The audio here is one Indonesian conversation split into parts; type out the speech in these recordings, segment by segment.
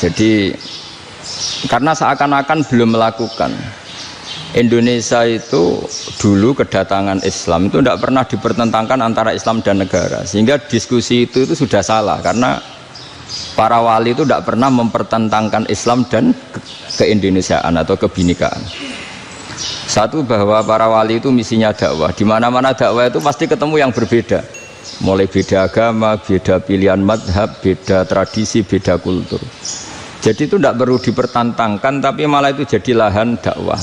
Jadi karena seakan-akan belum melakukan. Indonesia itu dulu kedatangan Islam itu tidak pernah dipertentangkan antara Islam dan negara, sehingga diskusi itu sudah salah karena para wali itu tidak pernah mempertentangkan Islam dan keindonesiaan atau kebinekaan. Satu, bahwa para wali itu misinya dakwah, di mana-mana dakwah itu pasti ketemu yang berbeda, mulai beda agama, beda pilihan madhab, beda tradisi, beda kultur. Jadi itu tidak perlu dipertentangkan, tapi malah itu jadi lahan dakwah.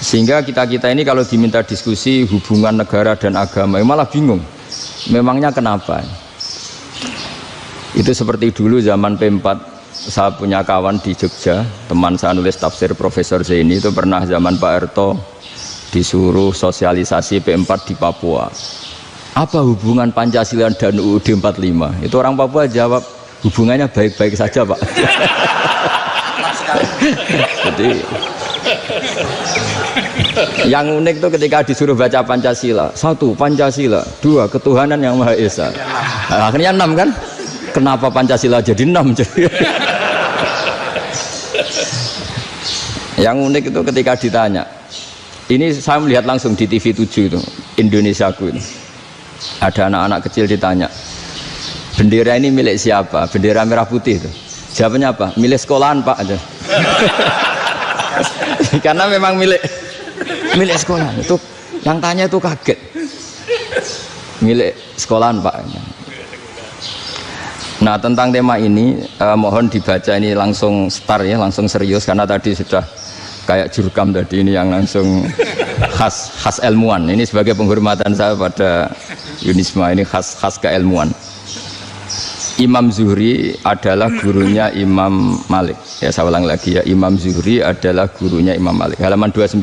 Sehingga kita ini kalau diminta diskusi hubungan negara dan agama malah bingung, memangnya kenapa? Itu seperti dulu zaman P4, saya punya kawan di Jogja, teman saya nulis tafsir Profesor Zaini, itu pernah zaman Pak Harto disuruh sosialisasi P4 di Papua. Apa hubungan Pancasila dan UUD 45? Itu orang Papua jawab, hubungannya baik-baik saja Pak. Jadi yang unik itu ketika disuruh baca Pancasila, 1 Pancasila, 2 ketuhanan yang Maha Esa. Nah, akhirnya 6 kan? Kenapa Pancasila jadi 6? Yang unik itu ketika ditanya, ini saya melihat langsung di TV 7 itu, Indonesiaku itu, ada anak-anak kecil ditanya, bendera ini milik siapa? Bendera merah putih itu. Jawabannya apa? Milik sekolahan Pak aja. Karena memang milik sekolahan. Itu yang tanya itu kaget. Milik sekolahan Pak. Nah, tentang tema ini mohon dibaca ini langsung start ya, langsung serius karena tadi sudah kayak jurkam tadi, ini yang langsung khas ilmuwan. Ini sebagai penghormatan saya pada Yunisma, ini khas keilmuan. Imam Zuhri adalah gurunya Imam Malik. Ya, saya ulang lagi ya, Imam Zuhri adalah gurunya Imam Malik. Halaman 29.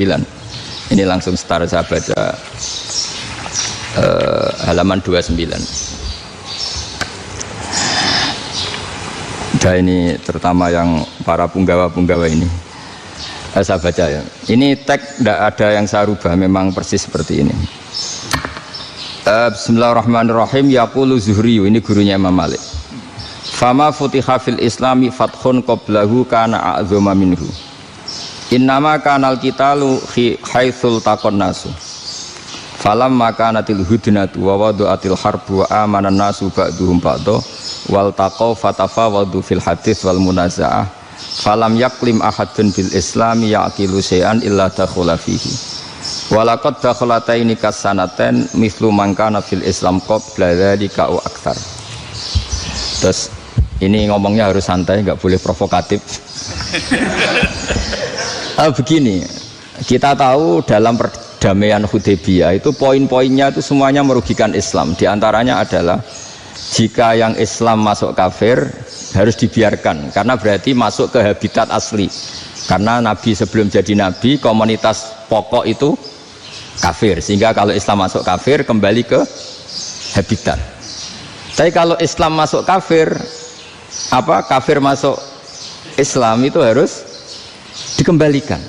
Ini langsung start saya baca halaman 29. Dan ini terutama yang para punggawa-punggawa ini. Saya baca ya. Ini teks tidak ada yang saya rubah, memang persis seperti ini. Bismillahirrahmanirrahim. Yaqulu Zuhri, ini gurunya Imam Malik. Fama futiha fil islami fathun qablahu kana a'zama minhu. Innama kanal qitalu haitsul taqon nasu. Falamma kanatil hudnatu wa wadu'atil harbu wa amana nasu ba'duhum ba'du wal taqaw fatafawadu fil hadits wal munaza'ah. Falam yaklim ahadun bil islami yaqilu syai'an illa dakhula fihi. Walaqad dakhalataini kasanaten mithlu man kana fil islam qabla dzalika wa aktsar. Terus ini ngomongnya harus santai, nggak boleh provokatif. Begini, kita tahu dalam perdamaian Hudaybiyah itu poin-poinnya itu semuanya merugikan Islam. Di antaranya adalah jika yang Islam masuk kafir harus dibiarkan, karena berarti masuk ke habitat asli. Karena Nabi sebelum jadi Nabi, komunitas pokok itu kafir, sehingga kalau Islam masuk kafir kembali ke habitat. Tapi kalau Islam masuk kafir, kafir masuk Islam itu harus dikembalikan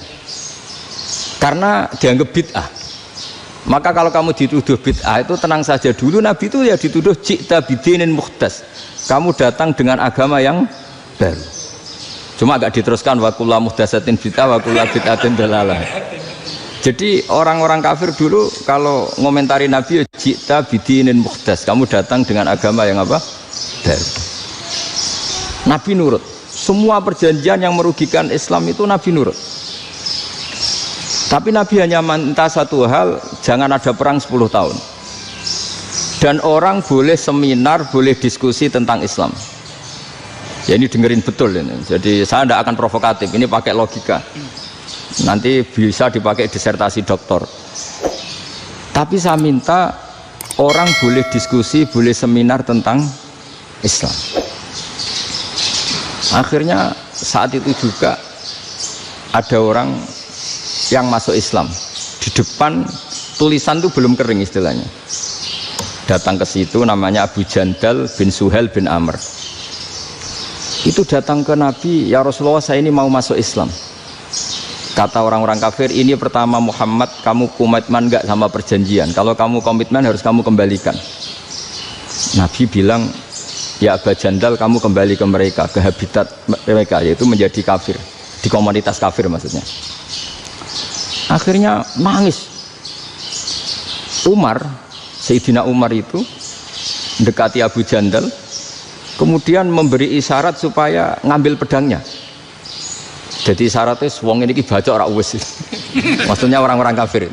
karena dianggap bid'ah. Maka kalau kamu dituduh bid'ah itu tenang saja dulu, Nabi itu ya dituduh ji'ta bidinin muhdas, kamu datang dengan agama yang baru. Cuma agak diteruskan wa kullu muhdasatin bid'ah wa kullu bid'atin dalalah. Jadi orang-orang kafir dulu kalau ngomentari Nabi, ji'ta bidinin muhdas, kamu datang dengan agama yang apa? Baru. Nabi nurut. Semua perjanjian yang merugikan Islam itu Nabi nurut. Tapi Nabi hanya minta satu hal, jangan ada perang 10 tahun. Dan orang boleh seminar, boleh diskusi tentang Islam. Ya ini dengerin betul ini. Jadi saya tidak akan provokatif, ini pakai logika. Nanti bisa dipakai disertasi doktor. Tapi saya minta orang boleh diskusi, boleh seminar tentang Islam. Akhirnya saat itu juga ada orang yang masuk Islam. Di depan tulisan itu belum kering istilahnya. Datang ke situ, namanya Abu Jandal bin Suhail bin Amr. Itu datang ke Nabi, ya Rasulullah saya ini mau masuk Islam. Kata orang-orang kafir, ini pertama Muhammad, kamu komitmen enggak sama perjanjian? Kalau kamu komitmen harus kamu kembalikan. Nabi bilang, ya Aba Jandal kamu kembali ke mereka, ke habitat mereka, yaitu menjadi kafir, di komunitas kafir maksudnya. Akhirnya nangis. Sayyidina Umar itu mendekati Abu Jandal, kemudian memberi isyarat supaya ngambil pedangnya. Jadi isyaratnya wong ini baca ora wis. Maksudnya orang-orang kafir.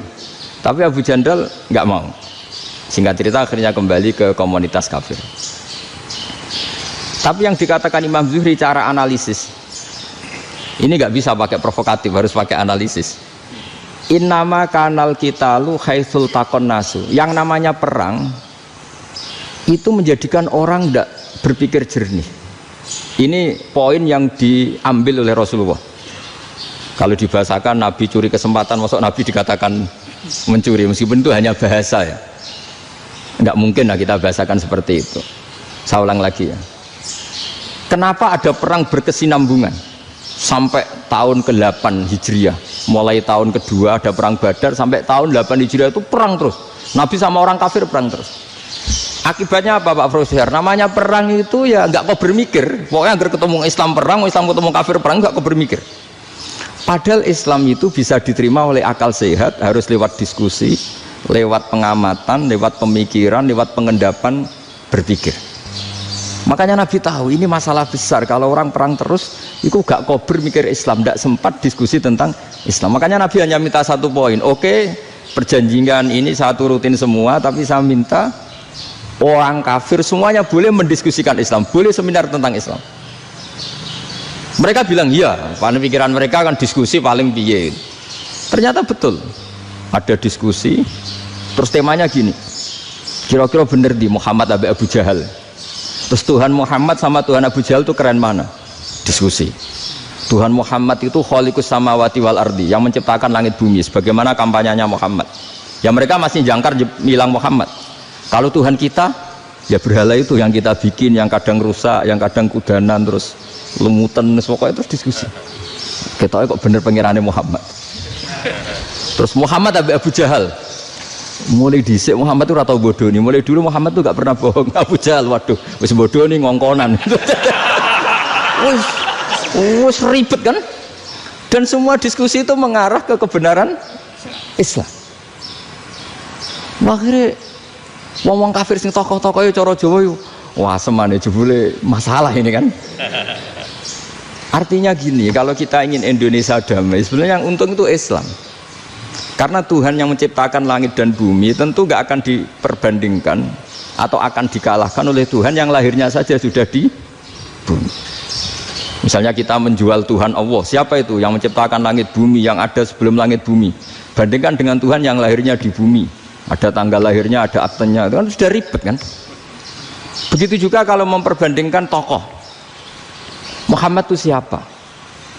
Tapi Abu Jandal nggak mau. Singkat cerita akhirnya kembali ke komunitas kafir. Tapi yang dikatakan Imam Zuhri cara analisis ini nggak bisa pakai provokatif, harus pakai analisis. Innama kanal qitalu haitsul taqon nasu. Yang namanya perang itu menjadikan orang tidak berpikir jernih. Ini poin yang diambil oleh Rasulullah. Kalau dibahasakan Nabi curi kesempatan, masuk Nabi dikatakan mencuri, meskipun itu hanya bahasa ya. Tidak mungkin lah kita bahasakan seperti itu. Saya ulang lagi ya. Kenapa ada perang berkesinambungan sampai tahun ke-8 Hijriah? Mulai tahun kedua ada perang Badar sampai tahun 8 Hijriah itu perang terus. Nabi sama orang kafir perang terus. Akibatnya apa Pak Profesor? Namanya perang itu ya nggak kau bermikir. Pokoknya agar ketemu Islam perang, Islam ketemu kafir perang, nggak kau bermikir. Padahal Islam itu bisa diterima oleh akal sehat, harus lewat diskusi, lewat pengamatan, lewat pemikiran, lewat pengendapan berpikir. Makanya Nabi tahu ini masalah besar. Kalau orang perang terus, itu gak kober mikir Islam, tidak sempat diskusi tentang Islam. Makanya Nabi hanya minta satu poin. Oke, perjanjian ini satu rutin semua, tapi saya minta orang kafir semuanya boleh mendiskusikan Islam, boleh seminar tentang Islam. Mereka bilang iya, pada pikiran mereka kan diskusi paling piye. Ternyata betul, ada diskusi. Terus temanya gini, kira-kira bener di Muhammad Abi Abu Jahal. Terus Tuhan Muhammad sama Tuhan Abu Jahal itu keren mana? Diskusi. Tuhan Muhammad itu khaliqus samawati wal ardi, yang menciptakan langit bumi. Sebagaimana kampanyenya Muhammad. Ya mereka masih jangkar bilang Muhammad. Kalau Tuhan kita, ya berhala itu yang kita bikin, yang kadang rusak, yang kadang kudanan, terus lumutan, pokoknya terus diskusi. Kita kok bener pengirannya Muhammad. Terus Muhammad Abu Jahal. Mulai dhisik Muhammad itu ratau bodoh nih. Mulai dulu Muhammad tuh gak pernah bohong. Abu Jahal, waduh, wis bodoh nih ngongkonan. Wis ribet kan? Dan semua diskusi itu mengarah ke kebenaran Islam. Akhirnya wong kafir sing tokoh-tokoh yo cara Jawa yo wah semane jebule masalah ini kan. Artinya gini, kalau kita ingin Indonesia damai, sebenarnya yang untung itu Islam. Karena Tuhan yang menciptakan langit dan bumi tentu gak akan diperbandingkan atau akan dikalahkan oleh Tuhan yang lahirnya saja sudah di bumi. Misalnya kita menjual Tuhan Allah, siapa itu yang menciptakan langit bumi, yang ada sebelum langit bumi, bandingkan dengan Tuhan yang lahirnya di bumi, ada tanggal lahirnya, ada aktenya, itu kan sudah ribet kan. Begitu juga kalau memperbandingkan tokoh, Muhammad itu siapa?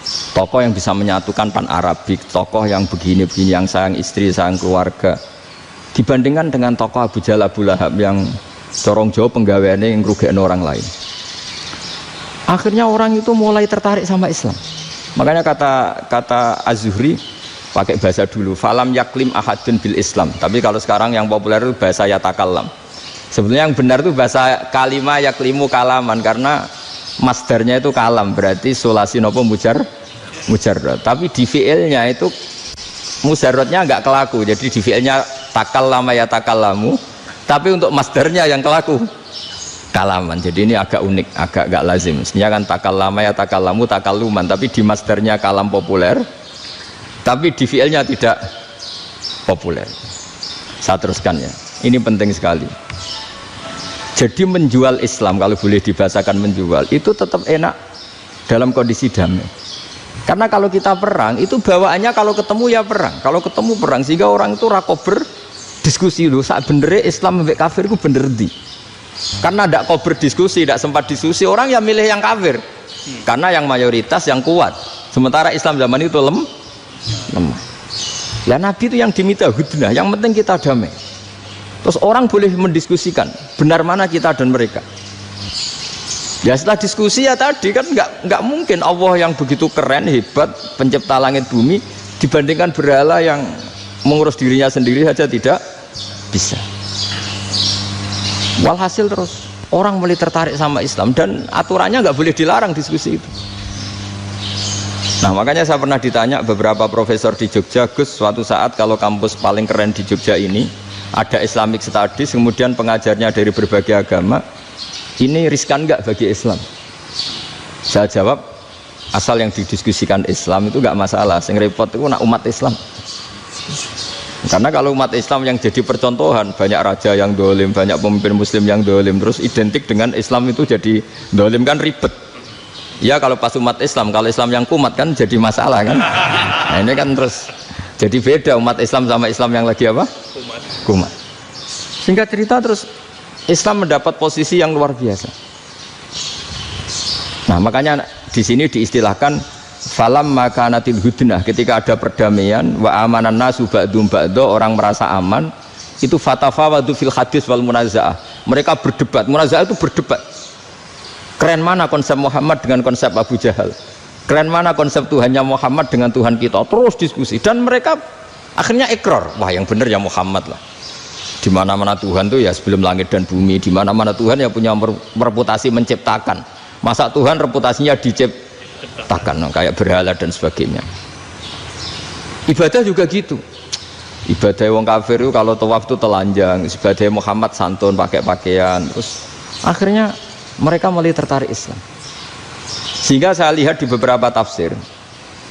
Tokoh yang bisa menyatukan pan Arabik, tokoh yang begini-begini, yang sayang istri, sayang keluarga, dibandingkan dengan tokoh Abu Jahal, Abu Lahab yang corong jauh penggaweannya yang ngerugikan orang lain. Akhirnya orang itu mulai tertarik sama Islam. Makanya kata Az-Zuhri pakai bahasa dulu, falam yaklim ahadun bil Islam. Tapi kalau sekarang yang populer itu bahasa yatakallam. Sebenarnya yang benar itu bahasa kalimah yaklimu kalaman, karena masdarnya itu kalam, berarti sulasi nopo mujarrad. Tapi di fiilnya itu mujarradnya enggak kelaku. Jadi di fiilnya takallama yatakallamu, tapi untuk masdarnya yang kelaku kalaman. Jadi ini agak unik, agak enggak lazim. Mestinya kan takallama yatakallamu takalluman, tapi di masdarnya kalam populer, tapi di fiilnya tidak populer. Saya teruskan ya. Ini penting sekali. Jadi menjual Islam, kalau boleh dibahasakan menjual, itu tetap enak dalam kondisi damai. Karena kalau kita perang, itu bawaannya kalau ketemu ya perang. Kalau ketemu perang, sehingga orang itu rakober diskusi dulu. Saat benernya Islam sampai kafir itu bener di. Karena tidak kober diskusi, tidak sempat diskusi, orang yang milih yang kafir. Karena yang mayoritas yang kuat. Sementara Islam zaman itu lemah. Ya Nabi itu yang diminta hudnah, yang penting kita damai. Terus orang boleh mendiskusikan benar mana kita dan mereka. Ya setelah diskusi ya tadi kan nggak mungkin Allah yang begitu keren hebat pencipta langit bumi dibandingkan berhala yang mengurus dirinya sendiri saja tidak bisa. Walhasil terus Orang mulai tertarik sama Islam dan aturannya nggak boleh dilarang diskusi itu. Nah makanya saya pernah ditanya beberapa profesor di Jogja, Gus, suatu saat kalau kampus paling keren di Jogja ini ada Islamic Studies, kemudian pengajarnya dari berbagai agama, ini riskan nggak bagi Islam? Saya jawab, asal yang didiskusikan Islam itu nggak masalah, yang repot itu nak umat Islam. Karena kalau umat Islam yang jadi percontohan, banyak raja yang dolim, banyak pemimpin muslim yang dolim, terus identik dengan Islam itu jadi dolim, kan ribet. Ya kalau pas umat Islam, kalau Islam yang kumat kan jadi masalah kan. Nah ini kan terus jadi beda umat Islam sama Islam yang lagi apa? Kumat. Singkat cerita terus Islam mendapat posisi yang luar biasa. Nah makanya di sini diistilahkan falam makanatil hudnah, ketika ada perdamaian wa amanan nasu ba'dum ba'do, orang merasa aman, itu fatafawadu fil hadis wal munazaah, mereka berdebat. Munazaah itu berdebat, keren mana konsep Muhammad dengan konsep Abu Jahal, keren mana konsep Tuhannya Muhammad dengan Tuhan kita, terus diskusi. Dan mereka akhirnya ikrar, wah yang benar ya Muhammad lah, di mana-mana Tuhan tuh ya sebelum langit dan bumi, di mana-mana Tuhan ya punya reputasi menciptakan, masa Tuhan reputasinya diciptakan kayak berhala dan sebagainya. Ibadah juga gitu, ibadah wong kafir itu kalau tawaf itu telanjang, ibadah Muhammad santun pakai pakaian, terus akhirnya mereka mulai tertarik Islam. Sehingga saya lihat di beberapa tafsir,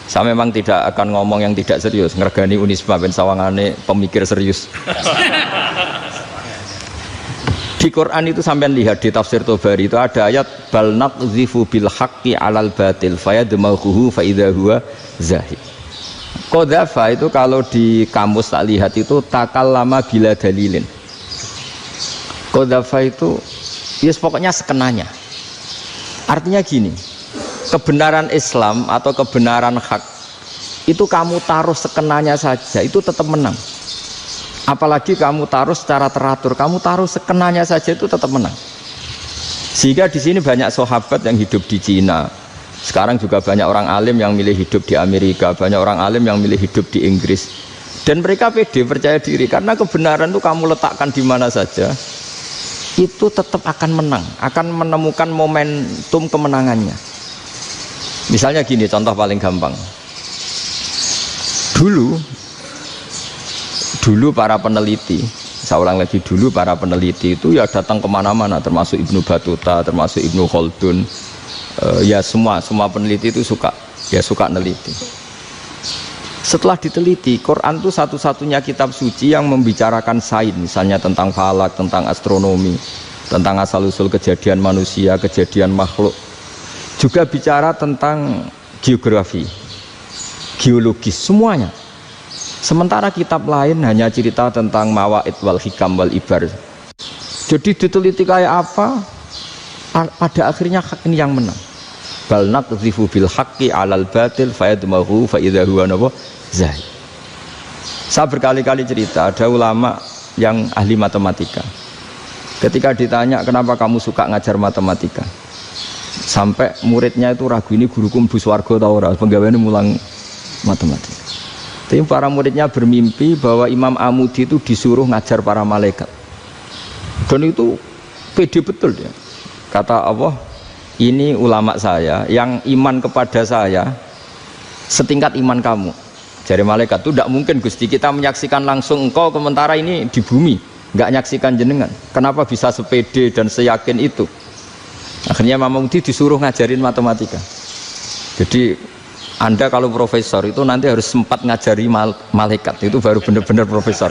saya memang tidak akan ngomong yang tidak serius, ngergani Unisba ben sawangane pemikir serius. Di Quran itu sampai lihat di tafsir Tobari itu ada ayat bal naqzifu bil haqqi 'alal batil fayadmaghuhu fa idza huwa zahid. Qadzafa itu kalau di kamus tak lihat itu takallama bila dalilin. Qadzafa itu yes pokoknya sekenanya. Artinya gini, kebenaran Islam atau kebenaran hak itu kamu taruh sekenanya saja itu tetap menang. Apalagi kamu taruh secara teratur, kamu taruh sekenanya saja itu tetap menang. Sehingga di sini banyak sahabat yang hidup di Cina. Sekarang juga banyak orang alim yang milih hidup di Amerika, banyak orang alim yang milih hidup di Inggris. Dan mereka pede, percaya diri, karena kebenaran itu kamu letakkan di mana saja, itu tetap akan menang, akan menemukan momentum kemenangannya. Misalnya gini, contoh paling gampang. Dulu para peneliti, saya ulang lagi, dulu para peneliti itu ya datang kemana-mana, termasuk Ibnu Battuta, termasuk Ibnu Khaldun, ya semua peneliti itu suka neliti. Setelah diteliti, Quran itu satu-satunya kitab suci yang membicarakan sains, misalnya tentang falak, tentang astronomi, tentang asal-usul kejadian manusia, kejadian makhluk, juga bicara tentang geografi, geologis, semuanya. Sementara kitab lain hanya cerita tentang mawaid wal hikam wal ibar. Jadi diteliti kayak apa, pada akhirnya hak ini yang menang. Bal naqdhifu bil haqqi 'alal batil fayadmaghu fa idza huwa zahid. Saya berkali-kali cerita, ada ulama yang ahli matematika. Ketika ditanya kenapa kamu suka ngajar matematika, sampai muridnya itu ragu, ini guruku mlebu swarga ta ora, penggaweane mulang matematika. Tapi para muridnya bermimpi bahwa Imam Amudi itu disuruh ngajar para malaikat. Dan itu pede betul dia. Kata Allah, ini ulama saya yang iman kepada saya setingkat iman kamu. Jadi malaikat itu tidak mungkin Gusti, kita menyaksikan langsung engkau, sementara ini di bumi nggak nyaksikan jenengan. Kenapa bisa sepede dan seyakin itu? Akhirnya Imam Amudi disuruh ngajarin matematika. Jadi Anda kalau profesor itu nanti harus sempat ngajari malaikat, itu baru benar-benar profesor.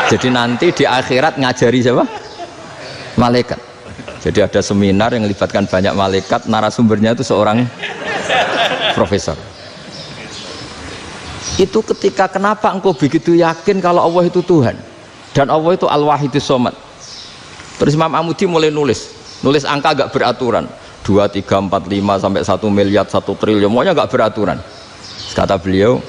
Jadi nanti di akhirat ngajari siapa? Malaikat. Jadi ada seminar yang melibatkan banyak malaikat, narasumbernya itu seorang profesor. Itu ketika kenapa engkau begitu yakin kalau Allah itu Tuhan dan Allah itu Al-Wahidus Shomad. Terus Imam Amudi mulai nulis angka agak beraturan. 2, 3, 4, 5 sampai 1 miliar, 1 triliun, semuanya nggak beraturan. Kata beliau,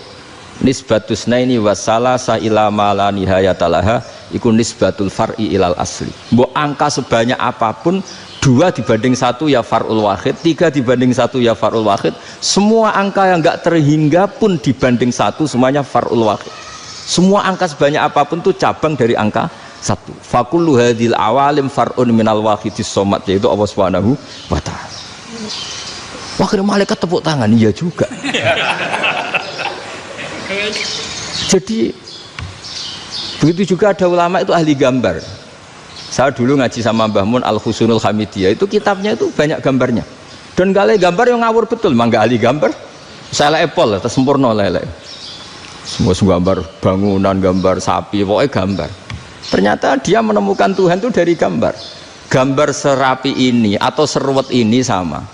nisbatus naini wasalasa ila ma la nihayatalaha iku nisbatul far'i ilal asli. Mbok angka sebanyak apapun, 2 dibanding 1 ya far'ul wahid, 3 dibanding 1 ya far'ul wahid. Semua angka yang nggak terhingga pun dibanding 1 semuanya far'ul wahid. Semua angka sebanyak apapun itu cabang dari angka satu. Fakullu hadhil awalim far'un minal wahidis somad, yaitu Allah Subhanahu wa ta'ala. Akhirnya malaikat tepuk tangan, iya juga. Jadi begitu juga ada ulama itu ahli gambar. Saya dulu ngaji sama Mbah Mun Al-Husunul Hamidiyah, itu kitabnya itu banyak gambarnya. Dan kali gambar yang ngawur betul, mangga ahli gambar. Saya lepol, terus sempurna lele. Semua gambar bangunan, gambar sapi, pokoknya gambar. Ternyata dia menemukan Tuhan itu dari gambar. Gambar serapi ini atau seruwet ini sama.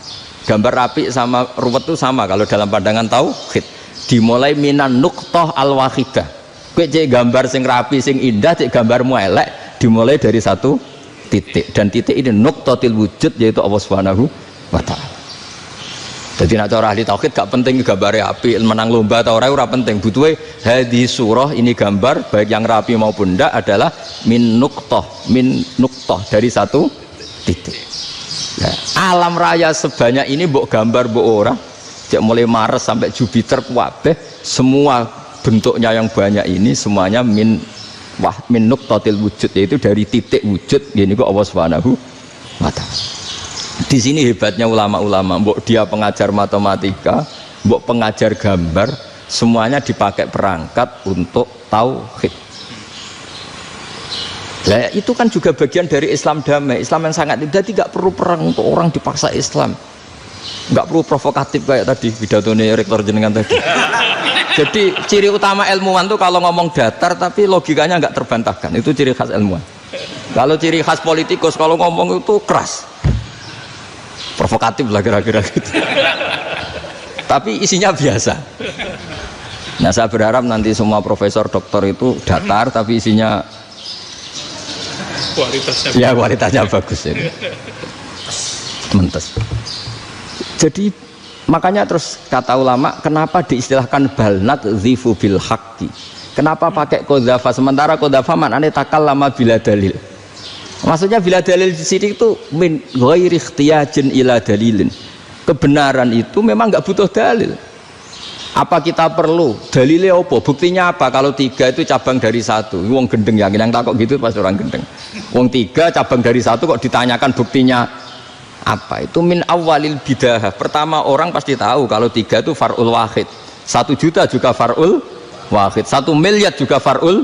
Gambar rapi sama ruwet itu sama kalau dalam pandangan tauhid. Dimulai minan nuqtah al-wahidah. Kowe cek gambar sing rapi, sing indah, cek gambarmu elek. Dimulai dari satu titik, dan titik ini nuqtatil wujud, yaitu Allah Subhanahu wa ta'ala. Jadi nak cara ahli tauhid gak penting gambarnya api, menang lomba atau ora penting. Butuhe hadis surah ini gambar baik yang rapi maupun ndak adalah min nuqtah dari satu titik. Nah, alam raya sebanyak ini mbok gambar mbok ora, cek mulai Mars sampai Jupiter kabeh semua bentuknya yang banyak ini semuanya min nuqtatil wujud, yaitu dari titik wujud. Gini kok Allah Subhanahu wa ta'ala. Di sini hebatnya ulama-ulama, mbok dia pengajar matematika, mbok pengajar gambar, semuanya dipakai perangkat untuk tauhid. Nah, itu kan juga bagian dari Islam damai, Islam yang sangat, jadi tidak perlu perang untuk orang dipaksa Islam, nggak perlu provokatif kayak tadi pidatonya rektor jenengan tadi. Jadi ciri utama ilmuwan tuh kalau ngomong datar tapi logikanya nggak terbantahkan, itu ciri khas ilmuwan. Kalau ciri khas politikus kalau ngomong itu keras, provokatif lah kira-kira gitu. Tapi isinya biasa. Nah, saya berharap nanti semua profesor doktor itu datar tapi isinya kualitasnya bagus ya. Mentes. Jadi makanya terus kata ulama, kenapa diistilahkan balnat zifu bil haqqi? Kenapa pakai qadzafa sementara qadzafa maknane takallama bila dalil? Maksudnya bila dalil di sini itu min ghairi ikhtiyajin ila dalilin. Kebenaran itu memang enggak butuh dalil. Apa kita perlu dalilnya apa? Buktinya apa? Kalau 3 itu cabang dari 1. Wong gendeng yang takut gitu pasti orang gendeng. Wong 3 cabang dari 1 kok ditanyakan buktinya apa? Itu min awalil bidah. Pertama orang pasti tahu kalau 3 itu far'ul wahid. 1 juta juga far'ul wahid. 1 miliar juga far'ul.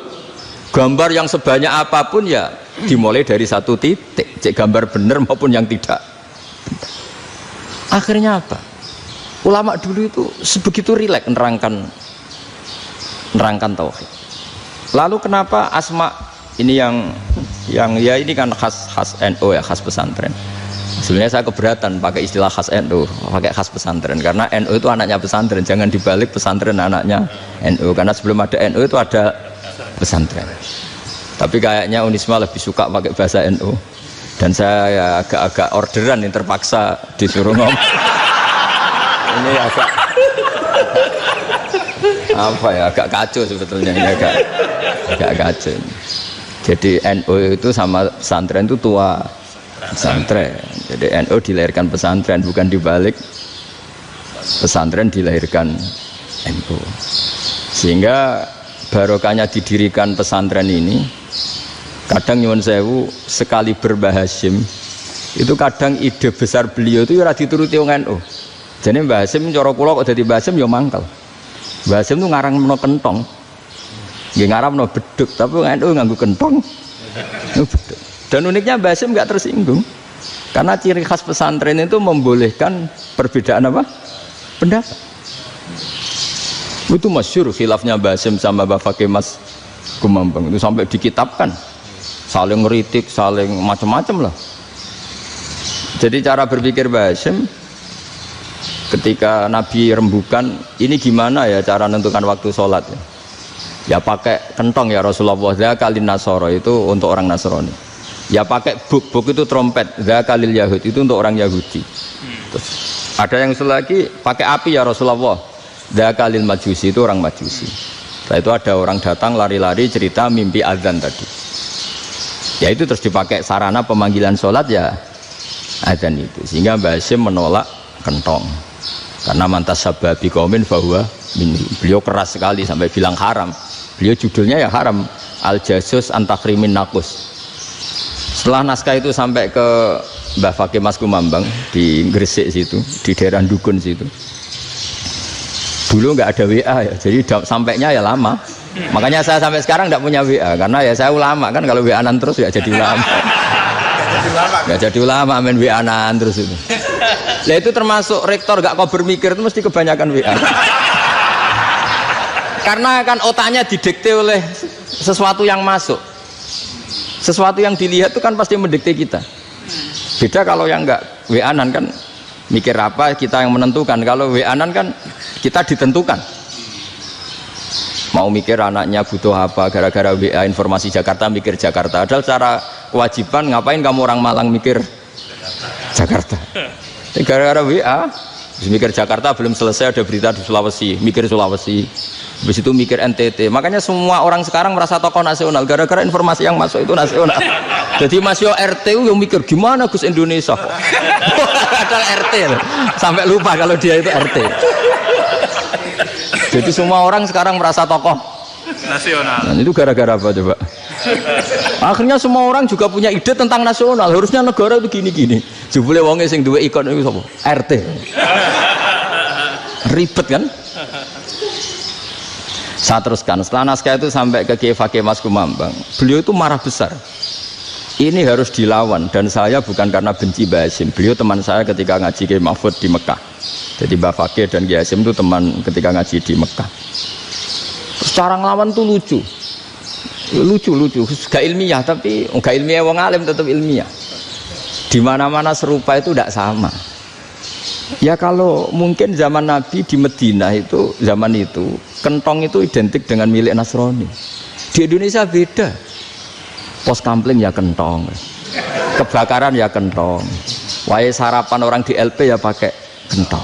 Gambar yang sebanyak apapun ya dimulai dari 1 titik. Cek gambar benar maupun yang tidak. Akhirnya apa? Ulama dulu itu sebegitu rileks nerangkan tauhid. Lalu kenapa asma ini yang ya ini kan khas NU ya, khas pesantren. Sebenarnya saya keberatan pakai istilah khas NU, pakai khas pesantren karena NU itu anaknya pesantren, jangan dibalik pesantren anaknya NU, karena sebelum ada NU itu ada pesantren. Tapi kayaknya Unisma lebih suka pakai bahasa NU dan saya ya agak orderan yang terpaksa disuruh ngomong. Ini agak apa ya, agak kacau sebetulnya ini, agak kacau. Jadi NU itu sama pesantren itu tua pesantren. Jadi NU dilahirkan pesantren, bukan dibalik pesantren dilahirkan NU. Sehingga barokahnya didirikan pesantren ini, kadang nyuwun sewu sekali Mbah Hasyim itu kadang ide besar beliau itu ora dituruti wong NU. Jadi Mbah Hasyim cara kula kok dadi Mbah Hasyim ya mangkel. Mbah Hasyim itu ngarangno kentong. Nggih ngaramno beduk, tapi NU nganggo kentong. Beduk. Dan uniknya Mbah Hasyim enggak tersinggung. Karena ciri khas pesantren itu membolehkan perbedaan apa? Pendapat. Itu masyhur khilafnya Mbah Hasyim sama Mbah Fakih Mas Kumambang itu sampai dikitabkan. Saling ngeritik, saling macam-macam lah. Jadi cara berpikir Mbah Hasyim ketika Nabi rembukan, ini gimana ya cara menentukan waktu sholat ya? Ya pakai kentong ya Rasulullah, zakalin nasoro itu untuk orang Nasrani. Ya pakai buk itu trompet, zakalil Yahud itu untuk orang Yahudi. Terus ada yang usul lagi pakai api ya Rasulullah, zakalil Majusi itu orang Majusi. Setelah itu ada orang datang lari-lari cerita mimpi azan tadi. Ya itu terus dipakai sarana pemanggilan sholat ya azan itu. Sehingga Mbah Hasyim menolak kentong. Karena mantas sababi kaumin bahwa beliau keras sekali sampai bilang haram. Beliau judulnya ya haram. Al-Jasus Antakrimin Nakus. Setelah naskah itu sampai ke Mbah Fakih Mas Kumambang di Gresik situ, di daerah Dukun situ. Dulu nggak ada WA ya, jadi sampainya ya lama. Makanya saya sampai sekarang nggak punya WA, karena ya saya ulama kan, kalau WA-an terus ya jadi ulama. Nggak jadi ulama, main WA-an terus itu. Nah itu termasuk rektor gak kau bermikir itu mesti kebanyakan WA. Karena kan otaknya didikte oleh sesuatu yang masuk. Sesuatu yang dilihat itu kan pasti mendikte kita. Beda kalau yang enggak WA-an kan mikir apa kita yang menentukan. Kalau WA-an kan kita ditentukan. Mau mikir anaknya butuh apa, gara-gara WA informasi Jakarta mikir Jakarta. Padahal secara kewajiban ngapain kamu orang Malang mikir Jakarta. Gara-gara WA mikir Jakarta belum selesai ada berita di Sulawesi, mikir Sulawesi. Habis itu mikir NTT. Makanya semua orang sekarang merasa tokoh nasional gara-gara informasi yang masuk itu nasional. Jadi Masio RT yang mikir gimana Gus Indonesia. Ada RT loh. Sampai lupa kalau dia itu RT. Jadi semua orang sekarang merasa tokoh nasional. Nah, itu gara-gara apa coba? Akhirnya semua orang juga punya ide tentang nasional. Harusnya negara itu gini-gini. Jebule wonge sing duwe ikon itu sapa? RT. Ribet kan? Saya teruskan. Setelah naskah itu sampai ke Kiai Fakih Mas Kumambang, beliau itu marah besar. Ini harus dilawan, dan saya bukan karena benci Mbah Hasyim. Beliau teman saya ketika ngaji Kiai Mahfud di Mekah. Jadi Mbah Fakih dan Kiai Hasyim itu teman ketika ngaji di Mekah. Terus cara ngelawan tuh lucu, gak ilmiah, tapi gak ilmiah wong alim tetap ilmiah. Di mana-mana serupa itu tidak sama. Ya kalau mungkin zaman Nabi di Medina itu, zaman itu kentong itu identik dengan milik Nasrani. Di Indonesia beda. Pos kampling ya kentong, kebakaran ya kentong, wae sarapan orang di LP ya pakai kentong.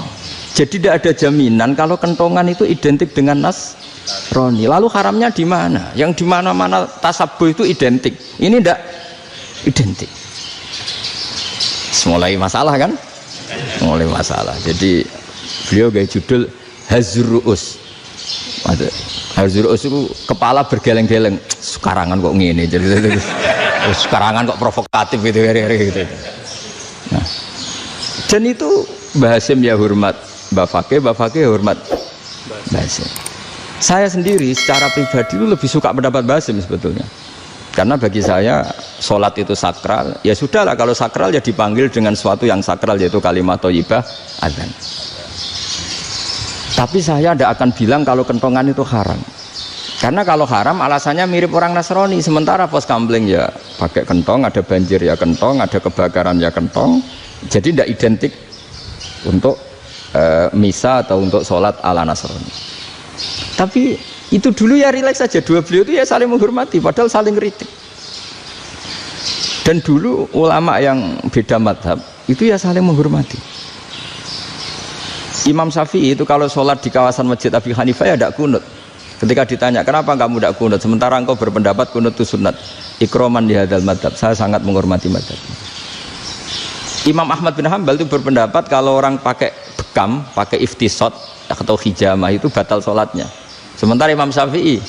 Jadi tidak ada jaminan kalau kentongan itu identik dengan Nasrani. Lalu haramnya di mana? Yang di mana-mana tasabuh itu identik. Ini tidak identik. Mulai masalah kan? Mulai masalah. Jadi beliau gaya judul Hazruus. Hazruus itu kepala bergeleng-geleng. Sekarangan kok ngene. Jadi sekarangan kok provokatif gitu. Nah, dan itu Mbah Hasyim ya hormat Mbah Fakih hormat Mbah Hasyim. Saya sendiri secara pribadi itu lebih suka pendapat Mbah Hasyim sebetulnya. Karena bagi saya sholat itu sakral, ya sudahlah kalau sakral ya dipanggil dengan sesuatu yang sakral yaitu kalimat thayyibah adzan. Tapi saya tidak akan bilang kalau kentongan itu haram. Karena kalau haram alasannya mirip orang Nasrani, sementara pos kampling ya pakai kentong, ada banjir ya kentong, ada kebakaran ya kentong. Jadi tidak identik untuk misa atau untuk sholat ala Nasrani. Tapi itu dulu ya rileks saja, dua beliau itu ya saling menghormati, padahal saling kritik. Dan dulu ulama yang beda madhab itu ya saling menghormati. Imam Syafi'i itu kalau sholat di kawasan Masjid Abi Hanifah ya tidak kunut. Ketika ditanya kenapa kamu tidak kunut, sementara engkau berpendapat kunut itu sunat, ikroman di hadal madhab, saya sangat menghormati madhab. Imam Ahmad bin Hanbal itu berpendapat kalau orang pakai bekam, pakai iftisot atau hijamah itu batal sholatnya. Sementara Imam Syafi'i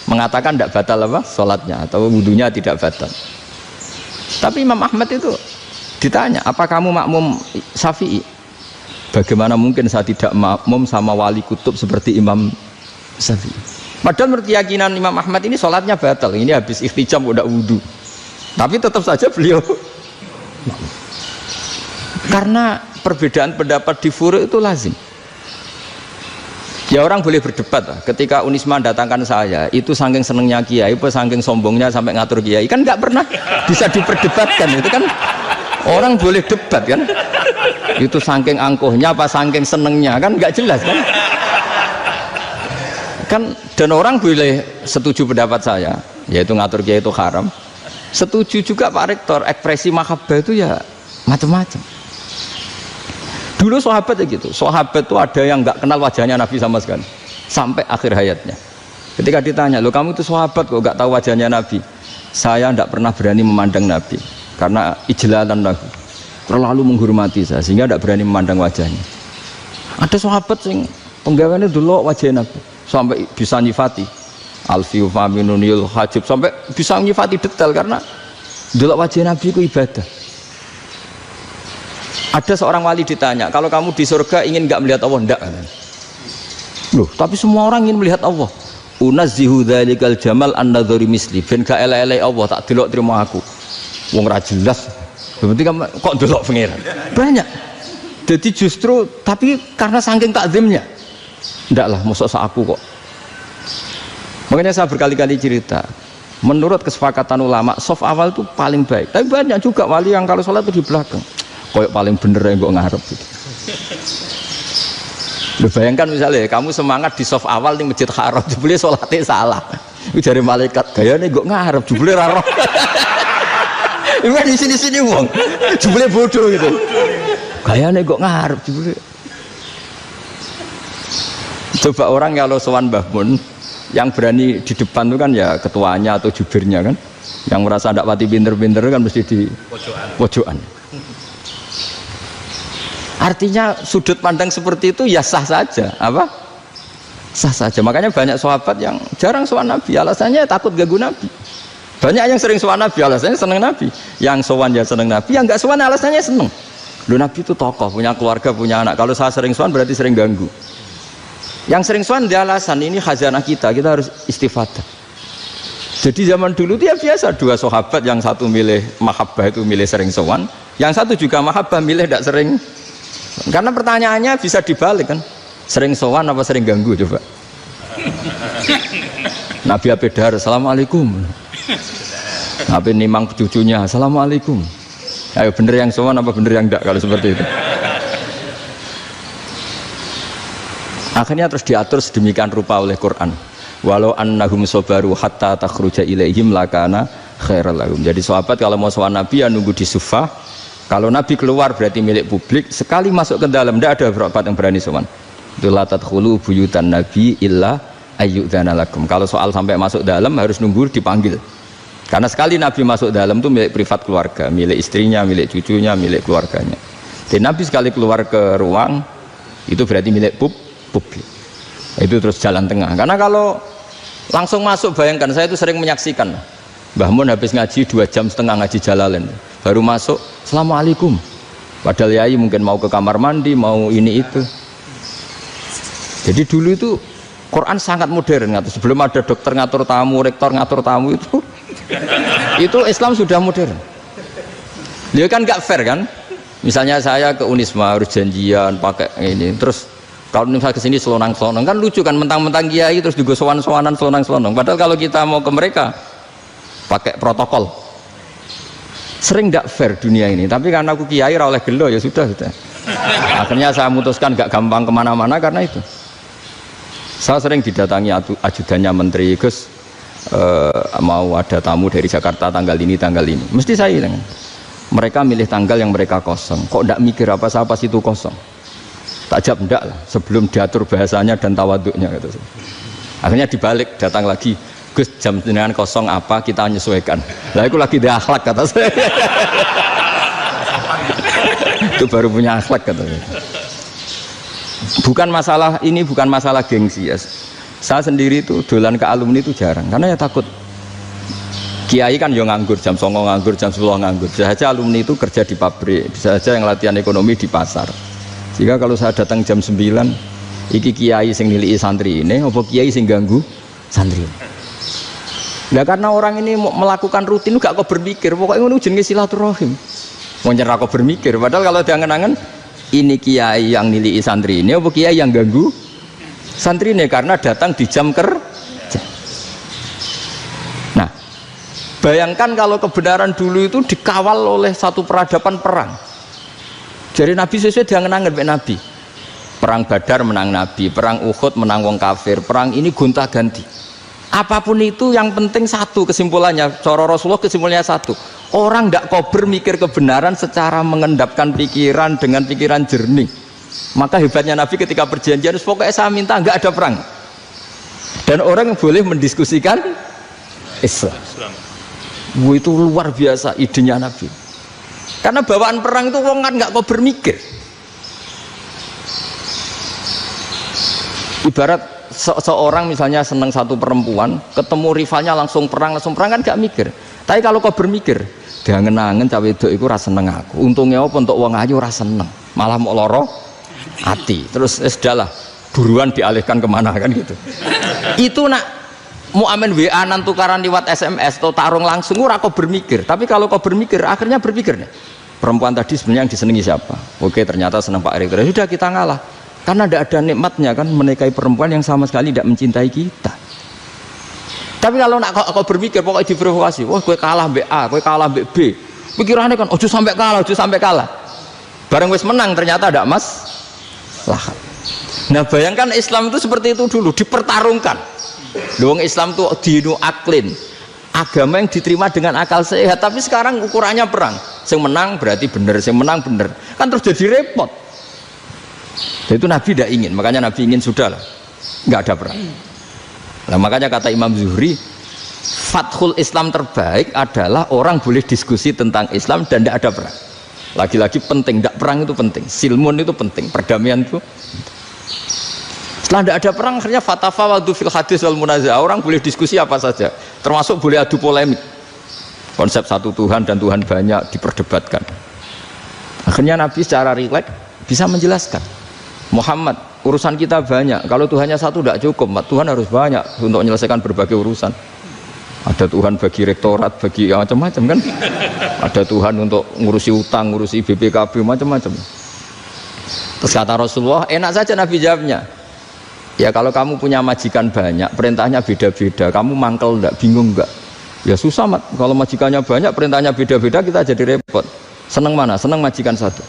mengatakan tidak batal apa sholatnya atau wudunya tidak batal. Tapi Imam Ahmad itu ditanya, apa kamu makmum Syafi'i? Bagaimana mungkin saya tidak makmum sama wali kutub seperti Imam Syafi'i? Padahal menurut keyakinan Imam Ahmad ini sholatnya batal. Ini habis ikhtijam udah wudu. Tapi tetap saja beliau karena perbedaan pendapat di furu' itu lazim. Ya orang boleh berdebat lah. Ketika Unisma datangkan saya, itu saking senengnya kiai, apa saking sombongnya sampai ngatur kiai, kan nggak pernah bisa diperdebatkan. Itu kan orang boleh debat kan? Itu saking angkuhnya apa saking senengnya kan nggak jelas kan? Kan dan orang boleh setuju pendapat saya, yaitu ngatur kiai itu haram. Setuju juga Pak Rektor, ekspresi mahabbah itu ya macam-macam. Dulu sahabat ya gitu, sahabat itu ada yang nggak kenal wajahnya Nabi sama sekali sampai akhir hayatnya. Ketika ditanya, lo kamu itu sahabat kok nggak tahu wajahnya Nabi? Saya tidak pernah berani memandang Nabi karena ijlalan Nabi, terlalu menghormati saya sehingga tidak berani memandang wajahnya. Ada sahabat yang penggawaannya dulu wajah Nabi sampai bisa nyifati. Alfiu faminunil hajib sampai bisa nyifati detail karena delok wajah Nabi itu ibadah. Ada seorang wali ditanya, kalau kamu di surga ingin nggak melihat Allah? Enggak. Loh, tapi semua orang ingin melihat Allah. Unazzihu dzalikal jamal an-nadhari misli ben gak elek-elek Allah tak delok terima aku. Wong ra jelas. Berarti kok delok pangeran. Banyak. Jadi justru tapi karena saking takzimnya. Enggak lah, mosok sak aku kok. Makanya saya berkali-kali cerita. Menurut kesepakatan ulama, soft awal itu paling baik. Tapi banyak juga wali yang kalau sholat itu di belakang. Koyok paling bener yang kok ngarep gitu. Bayangkan misalnya kamu semangat di soft awal di Masjid Haram, jebule sholatnya salah. Itu dari malaikat gayane kok ngarep, jebule ra roh. Iku di sini-sini wong. Jebule bodoh gitu. Gayane kok ngarep jebule. Coba orang kalau sowan Mbah Mun yang berani di depan itu kan ya ketuanya atau jubirnya kan. Yang merasa ndak pati pinter-pinter kan mesti di pojokan. Artinya sudut pandang seperti itu ya sah saja, apa? Sah saja. Makanya banyak sahabat yang jarang sowan Nabi, alasannya takut ganggu Nabi. Banyak yang sering sowan Nabi, alasannya seneng Nabi. Yang sowan ya seneng Nabi, yang enggak sowan alasannya seneng. Loh, Nabi itu tokoh, punya keluarga, punya anak. Kalau saya sering sowan berarti sering ganggu. Yang sering sowan dia alasan ini khazanah kita harus istifadah. Jadi zaman dulu dia biasa dua sahabat, yang satu milih mahabbah itu milih sering sowan, yang satu juga mahabbah milih tidak sering. Karena pertanyaannya bisa dibalik kan, sering sowan apa sering ganggu coba. Nabi Abedar, assalamualaikum. Nabi nimang cucunya, assalamualaikum. Ayo bener yang sowan apa bener yang enggak kalau seperti itu. Akhirnya terus diatur sedemikian rupa oleh Quran. Walau annahum sabaru hatta takhruja ilaihim lakana khairal lahum. Jadi sahabat kalau mau sowan Nabi ya nunggu di sufah. Kalau Nabi keluar berarti milik publik. Sekali masuk ke dalam tidak ada berapa yang berani sowan. La tadkhulu buyutan Nabi illa ayyudzana lakum. Kalau soal sampai masuk dalam harus nunggu dipanggil. Karena sekali Nabi masuk dalam itu milik privat keluarga, milik istrinya, milik cucunya, milik keluarganya. Dan Nabi sekali keluar ke ruang itu berarti milik publik. Itu terus jalan tengah. Karena kalau langsung masuk, bayangkan saya itu sering menyaksikan. Mbah Mun habis ngaji 2,5 jam ngaji Jalalain. Baru masuk, assalamualaikum. Padahal yai mungkin mau ke kamar mandi, mau ini itu. Jadi dulu itu Quran sangat modern. Sebelum ada dokter ngatur tamu, rektor ngatur tamu itu Islam sudah modern. Dia kan gak fair kan? Misalnya saya ke Unisma harus janjian pakai ini, terus kalau misalnya kesini selonang-selonang kan lucu kan, mentang-mentang kiai terus juga sowan-sowanan selonang-selonang. Padahal kalau kita mau ke mereka pakai protokol. Sering tidak fair dunia ini, tapi karena aku kiai ra oleh gelo ya sudah. Akhirnya saya memutuskan gak gampang kemana-mana karena itu. Saya sering didatangi ajudannya menteri, Gus mau ada tamu dari Jakarta tanggal ini, mesti saya bilang, mereka milih tanggal yang mereka kosong, kok tidak mikir apa-apa situ kosong. Tak jawab enggak lah, sebelum diatur bahasanya dan tawaduknya gitu. Akhirnya dibalik, datang lagi, Gus jam dengan kosong apa kita menyesuaikan. Lah itu lagi dia akhlak kata saya. Itu baru punya akhlak kata saya. Bukan masalah ini, bukan masalah gengsi ya. Saya sendiri itu dolan ke alumni itu jarang karena ya takut. Kiai kan yo nganggur, jam 09.00 nganggur, jam 10 nganggur. Bisa saja alumni itu kerja di pabrik, bisa saja yang latihan ekonomi di pasar. Jika kalau saya datang jam 9, iki kiai sing nilai santri ini, apa kiai sing ganggu santri? Nah karena orang ini melakukan rutin, gak kok berpikir, pokoknya ngono jenenge silaturahim. Mau nyerah kok berpikir, padahal kalau diangen-angen, ini kiai yang nilai santri ini, apa kiai yang ganggu santri ini karena datang di jam kerja. Nah, bayangkan kalau kebenaran dulu itu dikawal oleh satu peradaban perang. Jadi Nabi sesuai diangen-angen Pak Nabi. Perang Badar menang Nabi, perang Uhud menang wong kafir, perang ini gonta-ganti. Apapun itu yang penting satu kesimpulannya, cara Rasulullah kesimpulannya satu. Orang tidak kober mikir kebenaran secara mengendapkan pikiran dengan pikiran jernih. Maka hebatnya Nabi ketika perjanjian, pokoknya saya minta nggak ada perang. Dan orang boleh mendiskusikan Islam. Itu luar biasa idenya Nabi. Karena bawaan perang itu wong kan nggak kober mikir. Ibarat seorang misalnya seneng satu perempuan, ketemu rivalnya langsung perang kan gak mikir. Tapi kalau kau bermikir, diangen-angen cawe wedok iku ora seneng aku. Untungnya apa untuk wong ayu ora seneng, malah mau loro hati. Terus sudahlah, buruan dialihkan kemana kan gitu. Itu nak mau amen WA nan tukaran lewat SMS atau tarung langsung ora kau bermikir. Tapi kalau kau bermikir, akhirnya berpikir nih. Perempuan tadi sebenarnya yang disenangi siapa? Oke, ternyata senang Pak Erick. Sudah kita ngalah. Karena tidak ada nikmatnya kan menikahi perempuan yang sama sekali tidak mencintai kita. Tapi kalau nak kau berpikir pokoknya diprovokasi, wah gue kalah mbak A, gue kalah mbak B. Pikirannya kan, ojo sampai kalah. Bareng wis menang ternyata ada lah. Nah bayangkan Islam itu seperti itu dulu, dipertarungkan. Doang Islam itu dinu aklin, agama yang diterima dengan akal sehat. Tapi sekarang ukurannya perang. Yang menang berarti benar, yang menang benar. Kan terus jadi repot. Dan itu Nabi tidak ingin, makanya Nabi ingin sudah lah, nggak ada perang. Nah makanya kata Imam Zuhri, fathul Islam terbaik adalah orang boleh diskusi tentang Islam dan tidak ada perang. Lagi-lagi penting, tidak perang itu penting, silmun itu penting, perdamaian itu. Setelah tidak ada perang, akhirnya fatafawadu fil hadis wal munazah, orang boleh diskusi apa saja, termasuk boleh adu polemik. Konsep satu Tuhan dan Tuhan banyak diperdebatkan. Akhirnya Nabi secara rileks bisa menjelaskan, Muhammad, urusan kita banyak, kalau Tuhannya satu tidak cukup, Tuhan harus banyak untuk menyelesaikan berbagai urusan. Ada Tuhan bagi rektorat, bagi macam-macam kan. Ada Tuhan untuk ngurusi utang, ngurusi BPKB, macam-macam. Terus kata Rasulullah, enak saja Nabi jawabnya, ya kalau kamu punya majikan banyak, perintahnya beda-beda, kamu mangkel enggak, bingung enggak? Ya susah mat, kalau majikannya banyak, perintahnya beda-beda, kita jadi repot. Seneng mana? Seneng majikan satu.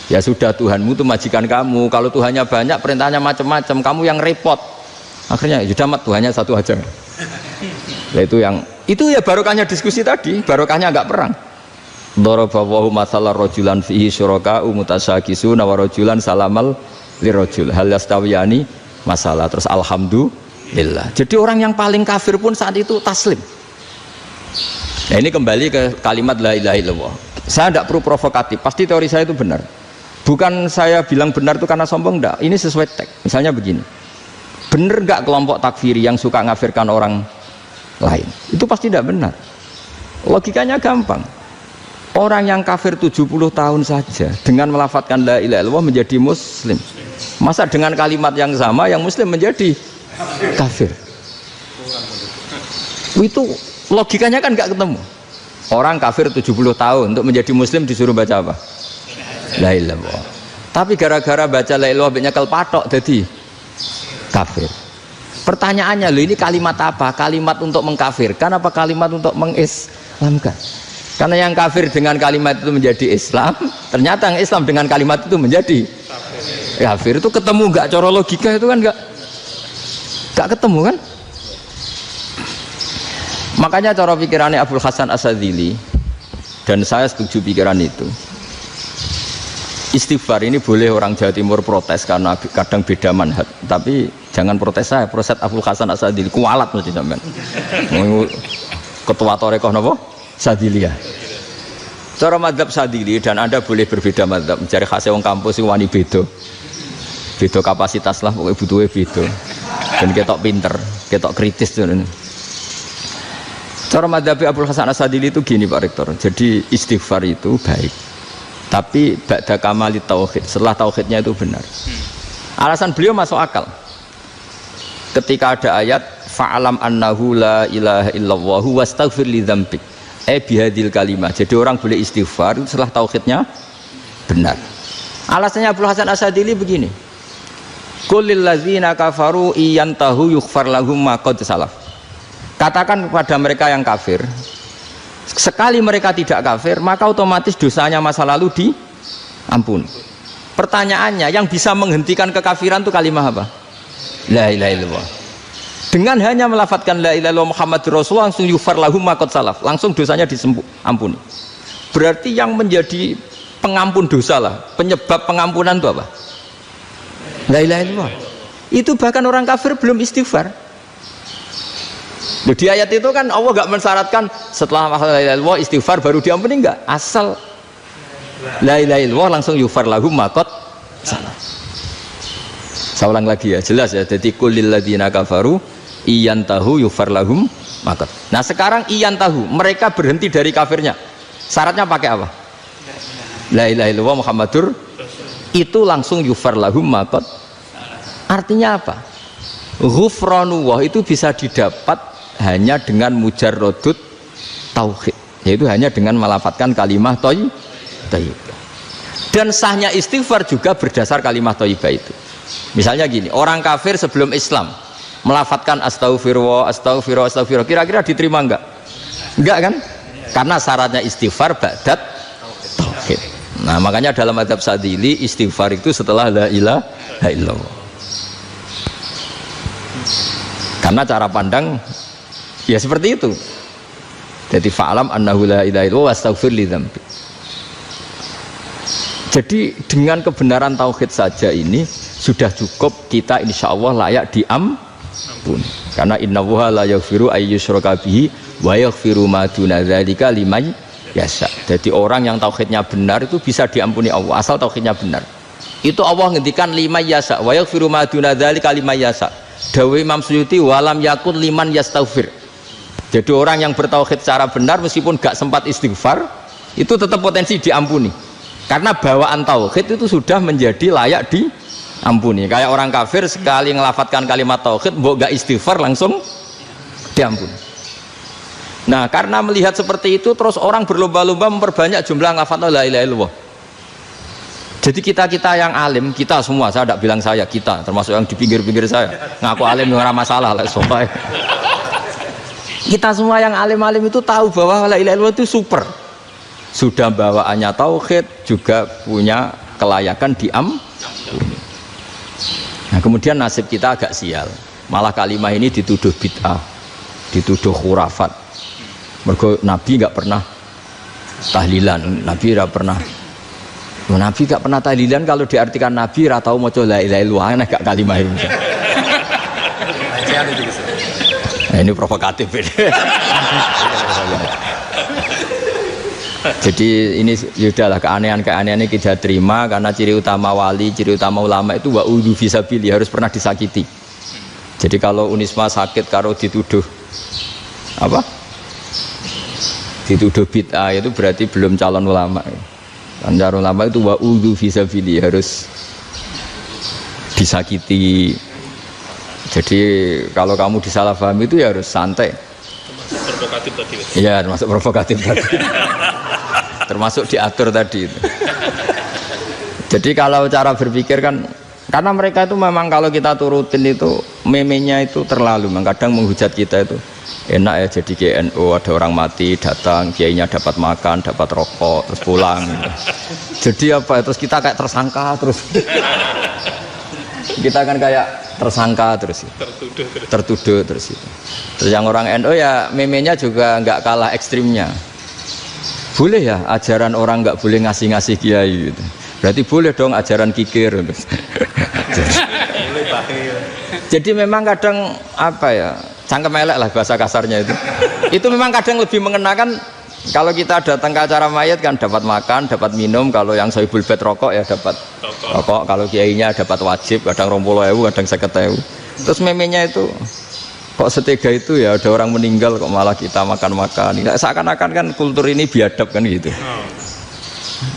Ya sudah, Tuhanmu itu majikan kamu, kalau Tuhannya banyak, perintahnya macam-macam, kamu yang repot. Akhirnya sudah mat, Tuhannya satu aja. Nah, itu ya barokahnya diskusi tadi, barokahnya enggak perang. Daraballahu mathalan rajulan fihi syuraka'u mutasyakisuna wa rajulan salamal lirajul hal yastawiyani masalah. Terus alhamdulillah. Jadi orang yang paling kafir pun saat itu taslim. Nah ini kembali ke kalimat la ilaha illallah. Saya tidak perlu provokatif, pasti teori saya itu benar. Bukan saya bilang benar itu karena sombong, enggak. Ini sesuai teks. Misalnya begini, benar enggak kelompok takfiri yang suka ngafirkan orang lain? Itu pasti tidak benar. Logikanya gampang. Orang yang kafir 70 tahun saja dengan melafadzkan la ilaha illallah menjadi muslim. Masa dengan kalimat yang sama yang muslim menjadi kafir? Itu logikanya kan nggak ketemu. Orang kafir 70 tahun untuk menjadi muslim disuruh baca apa? La ilaha illallah. Tapi gara-gara baca la ilaha illallah nyekel patok jadi kafir. Pertanyaannya, loh ini kalimat apa? Kalimat untuk mengkafirkan apa kalimat untuk mengislamkan? Karena yang kafir dengan kalimat itu menjadi Islam, ternyata yang Islam dengan kalimat itu menjadi kafir. Itu ketemu nggak? Cara logika itu kan nggak ketemu kan? Makanya cara pikirannya Abul Hasan Asyadzili, dan saya setuju pikiran itu. Istighfar ini boleh orang Jawa Timur protes karena kadang beda manhaj, tapi jangan protes saya, protes Abul Hasan Asyadzili kualat mesti sampean. Ketua Torekoh napa? Sadiliyah. Cara madzhab Sadili, dan Anda boleh berbeda madzhab, mencari khasnya wong kampus itu wani beda kapasitas lah, pokoknya butuhnya beda dan ketok pinter, ketok kritis tuh. Cara madzhab Abul Hasan Asyadzili itu gini Pak Rektor, jadi istighfar itu baik, tapi ba'da kamali tauhid, setelah tauhidnya itu benar. Alasan beliau masuk akal. Ketika ada ayat fa'alam annahu la ilaha illallah wastaghfir li dzambik, bihadil kalimah, jadi orang boleh istighfar setelah tauhidnya benar. Alasannya Abul Hasan Asyadzili begini, qul lil ladzina kafaru iyantahu yughfar lahum ma qad salaf. Katakan kepada mereka yang kafir, sekali mereka tidak kafir maka otomatis dosanya masa lalu diampuni. Pertanyaannya, yang bisa menghentikan kekafiran itu kalimat apa? La ilaha illallah. Dengan hanya melafadzkan la ilaha illallah Muhammadur Rasulullah langsung yughfar lahum ma qad salaf, langsung dosanya diampuni. Berarti yang menjadi pengampun dosa lah, penyebab pengampunan itu apa? La ilaha illallah. Itu bahkan orang kafir belum istighfar. Di ayat itu kan Allah gak mensyaratkan setelah la ilaha illallah istighfar baru diampuni, enggak, asal la ilaha illallah langsung yughfar lahum ma qad salaf. Saya ulang lagi ya, jelas ya. Jadi kulil ladzina kafaru iyantahu yufar lahum maqad. Nah sekarang iyantahu, mereka berhenti dari kafirnya. Syaratnya pakai apa? La ilaha illallah Muhammadur, itu langsung yufar lahum maqad. Artinya apa? Ghufranullah itu bisa didapat hanya dengan mujarrodut tauhid, yaitu hanya dengan melafadzkan kalimah thayyibah. Dan sahnya istighfar juga berdasar kalimah thayyibah itu. Misalnya gini, orang kafir sebelum Islam melafadzkan astaghfirullah, astaghfirullah, astaghfirullah, kira-kira diterima enggak? Enggak kan? Karena syaratnya istighfar ba'dat tauhid. Nah makanya dalam mazhab Sadzili istighfar itu setelah la ilaha illallah. Karena cara pandang ya seperti itu. Jadi fa'alam annahu la ilaha illallah wastaghfir li dzambi. Jadi dengan kebenaran tauhid saja ini sudah cukup kita insya Allah layak diampun. Karena innallaha la yaghfiru ayyusyraka bihi wa yaghfiru ma duna dzalika liman yasha. Jadi orang yang tauhidnya benar itu bisa diampuni Allah asal tauhidnya benar. Itu Allah ngendikan liman yasha wa yaghfiru ma duna dzalika liman yasha. Dawe Imam Suyuti walam yakun liman yastaghfir. Jadi orang yang bertauhid secara benar meskipun gak sempat istighfar itu tetap potensi diampuni. Karena bawaan tauhid itu sudah menjadi layak diampuni. Kayak orang kafir sekali ngelafadzkan kalimat tauhid mbok gak istighfar langsung diampuni. Nah, karena melihat seperti itu terus orang berlomba-lomba memperbanyak jumlah ngelafadz la ilaha illallah. Jadi kita yang alim, kita semua, saya tidak bilang saya, kita termasuk yang di pinggir-pinggir saya ngaku alim ora masalah lah sopai. Kita semua yang alim-alim itu tahu bahwa la ilaha illallah itu super. Sudah bawaannya tauhid, juga punya kelayakan diampuni. Nah, kemudian nasib kita agak sial. Malah kalimah ini dituduh bid'ah, dituduh khurafat. Mergo Nabi nggak pernah tahlilan, Nabi nggak pernah. Nabi gak pernah tahlilan, kalau diartikan Nabi ra tau maca la ilaha illallah, aneh gak kalimah itu. Nah, ini provokatif ini. Jadi ini sudahlah keanehan-keanehan ini kita terima karena ciri utama wali, ciri utama ulama itu wa udhu fisabilillah, harus pernah disakiti. Jadi kalau Unisma sakit karo dituduh apa? Dituduh bid'ah itu berarti belum calon ulama. Anjar ulama itu wa'udhu fisabilillah, harus disakiti. Jadi kalau kamu disalahpahami itu ya harus santai. Provokatif tadi. Iya, termasuk provokatif tadi. Termasuk diatur tadi itu. Jadi kalau cara berpikir kan, karena mereka itu memang kalau kita turutin itu memenya itu terlalu, kadang menghujat kita itu. Enak ya jadi GNU, ada orang mati datang, kiainya dapat makan, dapat rokok, terus pulang gitu. Jadi apa, terus kita kayak tersangka terus. Kita kan kayak tersangka terus, tertuduh terus itu. Terus yang orang NU ya memenya juga nggak kalah ekstrimnya. Boleh ya ajaran orang nggak boleh ngasih-ngasih kiai gitu. Berarti boleh dong ajaran kikir gitu. Jadi memang kadang apa ya, cangkem elek lah bahasa kasarnya itu. Itu memang kadang lebih mengenakan. Kalau kita datang ke acara mayat kan dapat makan, dapat minum. Kalau yang sohibul bed rokok ya dapat rokok. Kalau kiainya dapat wajib, kadang 20.000, kadang 50.000. Terus memenya itu kok setega itu ya, ada orang meninggal kok malah kita makan-makan. Seakan-akan kan kultur ini biadab kan gitu.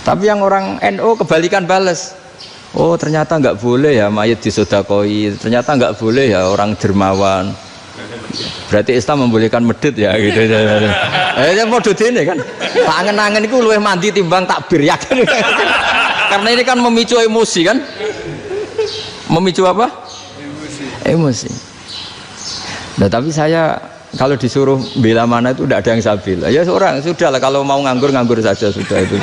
Tapi yang orang NU kebalikan bales. Oh ternyata nggak boleh ya mayat disodakoi, ternyata nggak boleh ya orang dermawan. Berarti Islam membolehkan medit ya gitu. Ya modus ini kan. Tangan-tangan itu luwih mandi timbang takbir ya kan. Karena ini kan memicu emosi kan. Memicu apa? Emosi. Nah tapi saya kalau disuruh bela mana itu tidak ada yang saya bela. Ya seorang sudah lah, kalau mau nganggur saja sudah itu.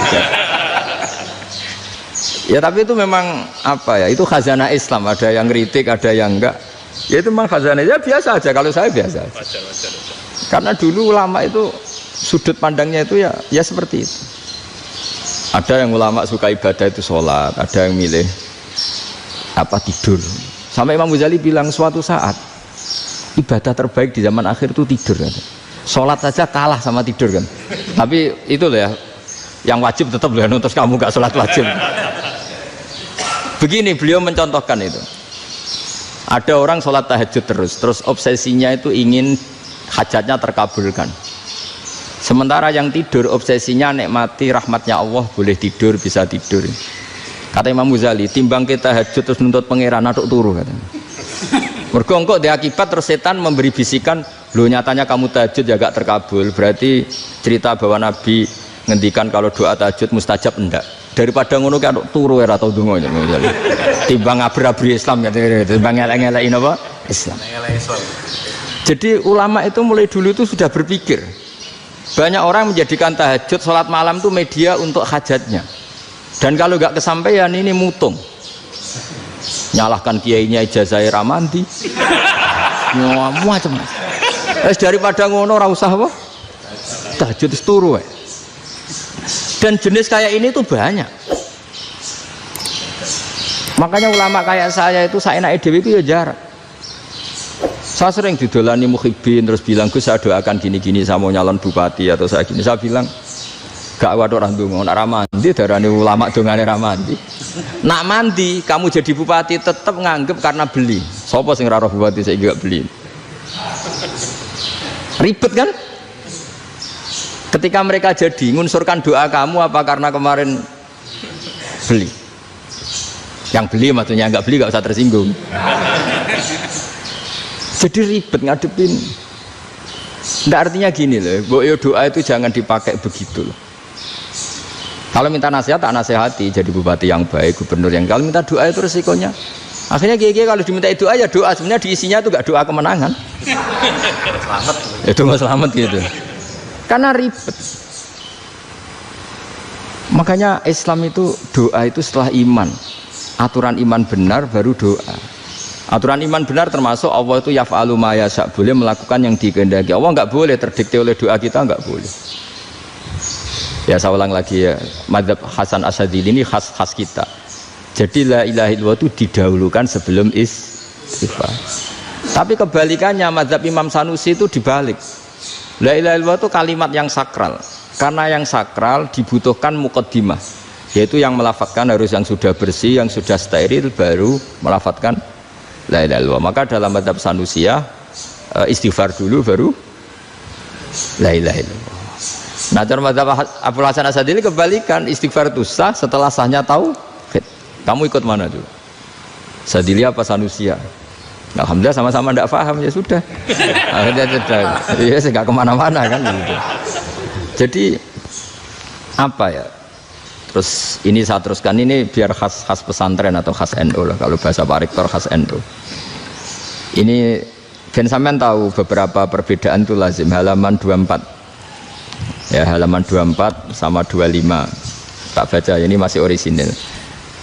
Ya tapi itu memang apa ya, itu khazanah Islam, ada yang kritik, ada yang enggak. Ya itu memang khazanah, ya biasa aja, kalau saya biasa aja. Wajar. Karena dulu ulama itu sudut pandangnya itu ya seperti itu. Ada yang ulama suka ibadah itu sholat, ada yang milih apa tidur. Sampai Imam Ghazali bilang suatu saat ibadah terbaik di zaman akhir itu tidur kan. Sholat saja kalah sama tidur kan. Tapi itu loh ya, yang wajib tetap loh, terus kamu gak sholat wajib. Begini beliau mencontohkan itu. Ada orang sholat tahajud terus obsesinya itu ingin hajatnya terkabulkan. Sementara yang tidur obsesinya nikmati rahmatnya Allah, boleh tidur, bisa tidur. Kata Imam Ghazali, timbang kita tahajud terus nuntut pangeran atuk turu katanya. Mergo engko dia akibat terus setan memberi bisikan, "Lho nyatanya kamu tahajud ya gak terkabul." Berarti cerita bahwa Nabi ngendikan kalau doa tahajud mustajab enggak. Daripada ngono kan turu ora tau donga misalnya. Timbang abri-abri Islam kan, timbang elek-elekin apa? Islam. Jadi ulama itu mulai dulu itu sudah berpikir. Banyak orang menjadikan tahajud, sholat malam itu media untuk hajatnya. Dan kalau nggak kesampaian ini mutung. Nyalahkan kiainya ijazah ramandi. Macam. Daripada ngono ora usah apa? Tahajud turu. Dan jenis kayak ini tuh banyak. Makanya ulama kayak saya itu enake dhewe itu ya jarak. Saya sering didolani muhibbin terus bilang, "Gus, saya doakan gini-gini, saya mau nyalon bupati atau saya gini." Saya bilang, "Gak waduh orang donga, nak ramandi darani ulama dongane ramandi." Nak mandi kamu jadi bupati tetap nganggep karena beli. Sopo sing ora roh bupati saiki gak beli. Ribet kan? Ketika mereka jadi ngunsurkan doa kamu apa karena kemarin beli? Yang beli maksudnya nggak beli nggak usah tersinggung. Jadi ribet ngadepin. Nggak artinya gini loh, boyo doa itu jangan dipakai begitu loh. Kalau minta nasihat, tak nasihati jadi bupati yang baik, gubernur yang. Kalau minta doa itu resikonya. Akhirnya gigi kalau diminta doa ya doa, sebenarnya diisinya itu nggak doa kemenangan. Selamat. Itu nggak selamat gitu. Karena ribet. Makanya Islam itu doa itu setelah iman. Aturan iman benar baru doa. Aturan iman benar termasuk Allah itu yaf'alu ma yasha, boleh melakukan yang dikehendaki. Allah nggak boleh terdikte oleh doa kita, nggak boleh. Ya saya ulang lagi ya, mazhab Hasan Asyadzili ini khas kita. Jadi la ilaha illallah itu didahulukan sebelum istighfar. Tapi kebalikannya mazhab Imam Sanusi itu dibalik. La ilaha illallah itu kalimat yang sakral. Karena yang sakral dibutuhkan muqaddimah, yaitu yang melafadzkan harus yang sudah bersih, yang sudah steril baru melafadzkan la ilaha illallah. Maka dalam mazhab Sanusiyah istighfar dulu baru la ilaha illallah. Nah, dalam mazhab Abu Hasan Asyadzili kebalikan, istighfar itu sah setelah sahnya tauhid. Kamu ikut mana tuh? Asyadzili apa Sanusiyah? Alhamdulillah sama-sama tidak paham ya sudah. Akhirnya sudah. Ya nggak kemana-mana kan gitu. Jadi apa ya? Terus ini saya teruskan ini biar khas pesantren atau khas NU lah, kalau bahasa Pak Rektor khas NU. Ini Ben sampean tahu beberapa perbedaan itu lazim, halaman 24. Ya, halaman 24 sama 25. Tak baca ini masih orisinil.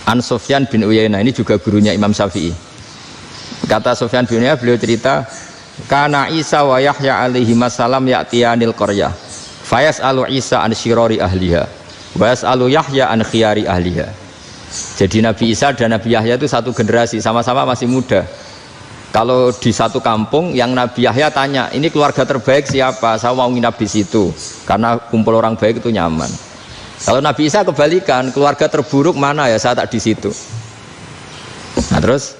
An Sufyan bin Uyainah, ini juga gurunya Imam Syafi'i. Kata Sufyan bin Uyainah, beliau cerita, kana Isa wa Yahya alaihi salam ya'tiyanil qaryah. Fayas'alu Isa an syirari ahliha. Wa yas'alu Yahya an khiyari ahliha. Jadi Nabi Isa dan Nabi Yahya itu satu generasi, sama-sama masih muda. Kalau di satu kampung yang Nabi Yahya tanya, ini keluarga terbaik siapa? Saya mau nginap di situ karena kumpul orang baik itu nyaman. Kalau Nabi Isa kebalikan, keluarga terburuk mana ya? Saya tak di situ. Nah terus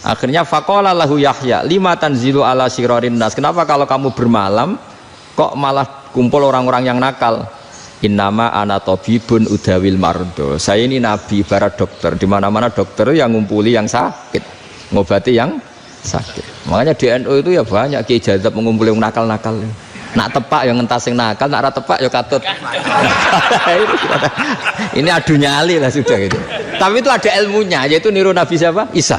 akhirnya faqala lahu Yahya, lima tanzilu ala syirarin nas. Kenapa kalau kamu bermalam kok malah kumpul orang-orang yang nakal? Innama ana tabibun udawil mardo. Saya ini nabi barat dokter, di mana-mana dokter yang ngumpuli yang sakit, ngobati yang sakit. Makanya di NU itu ya banyak kiai jazab mengumpuli yang nakal-nakal. Nak tepak yang ngentas yang nakal, nak tepak ya katut. Ini adu nyali lah sudah gitu. Tapi itu ada ilmunya, yaitu niru Nabi siapa? Isa.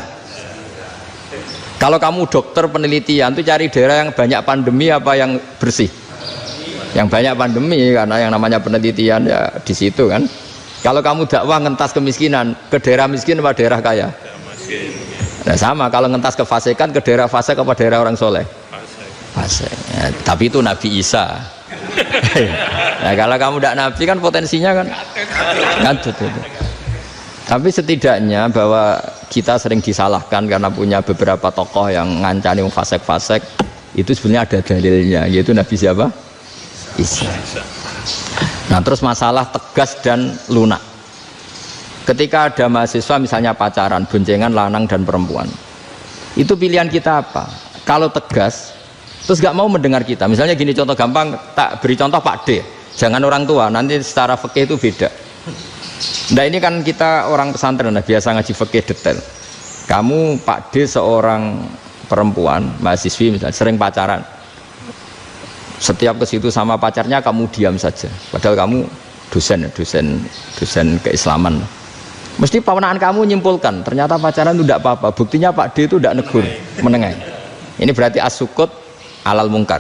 Kalau kamu dokter penelitian itu cari daerah yang banyak pandemi apa yang bersih? Yang banyak pandemi, karena yang namanya penelitian ya di situ kan. Kalau kamu dakwah ngentas kemiskinan, ke daerah miskin apa daerah kaya? Nah sama, kalau ngentas kefasikan ke daerah fasik apa daerah orang soleh? Fasik. Ya, tapi itu Nabi Isa. Nah kalau kamu tidak Nabi kan potensinya kan ngadut itu. Tapi setidaknya bahwa kita sering disalahkan karena punya beberapa tokoh yang ngancani fasik-fasik, itu sebenarnya ada dalilnya, yaitu Nabi siapa? Isa. Nah terus masalah tegas dan lunak. Ketika ada mahasiswa misalnya pacaran, boncengan lanang dan perempuan, Itu pilihan kita apa? Kalau tegas, terus gak mau mendengar kita. Misalnya gini contoh gampang, tak beri contoh Pak D. Jangan orang tua, nanti secara fikih itu beda. Nah ini kan kita orang pesantren, biasa ngaji fikih detail. Kamu Pak D seorang perempuan, mahasiswi misalnya, sering pacaran. Setiap ke situ sama pacarnya kamu diam saja. Padahal kamu dosen keislaman. Mesti pawanaan kamu nyimpulkan, ternyata pacaran itu tidak apa-apa. Buktinya Pak D itu tidak negur, menengah. Ini berarti as-sukut alal mungkar.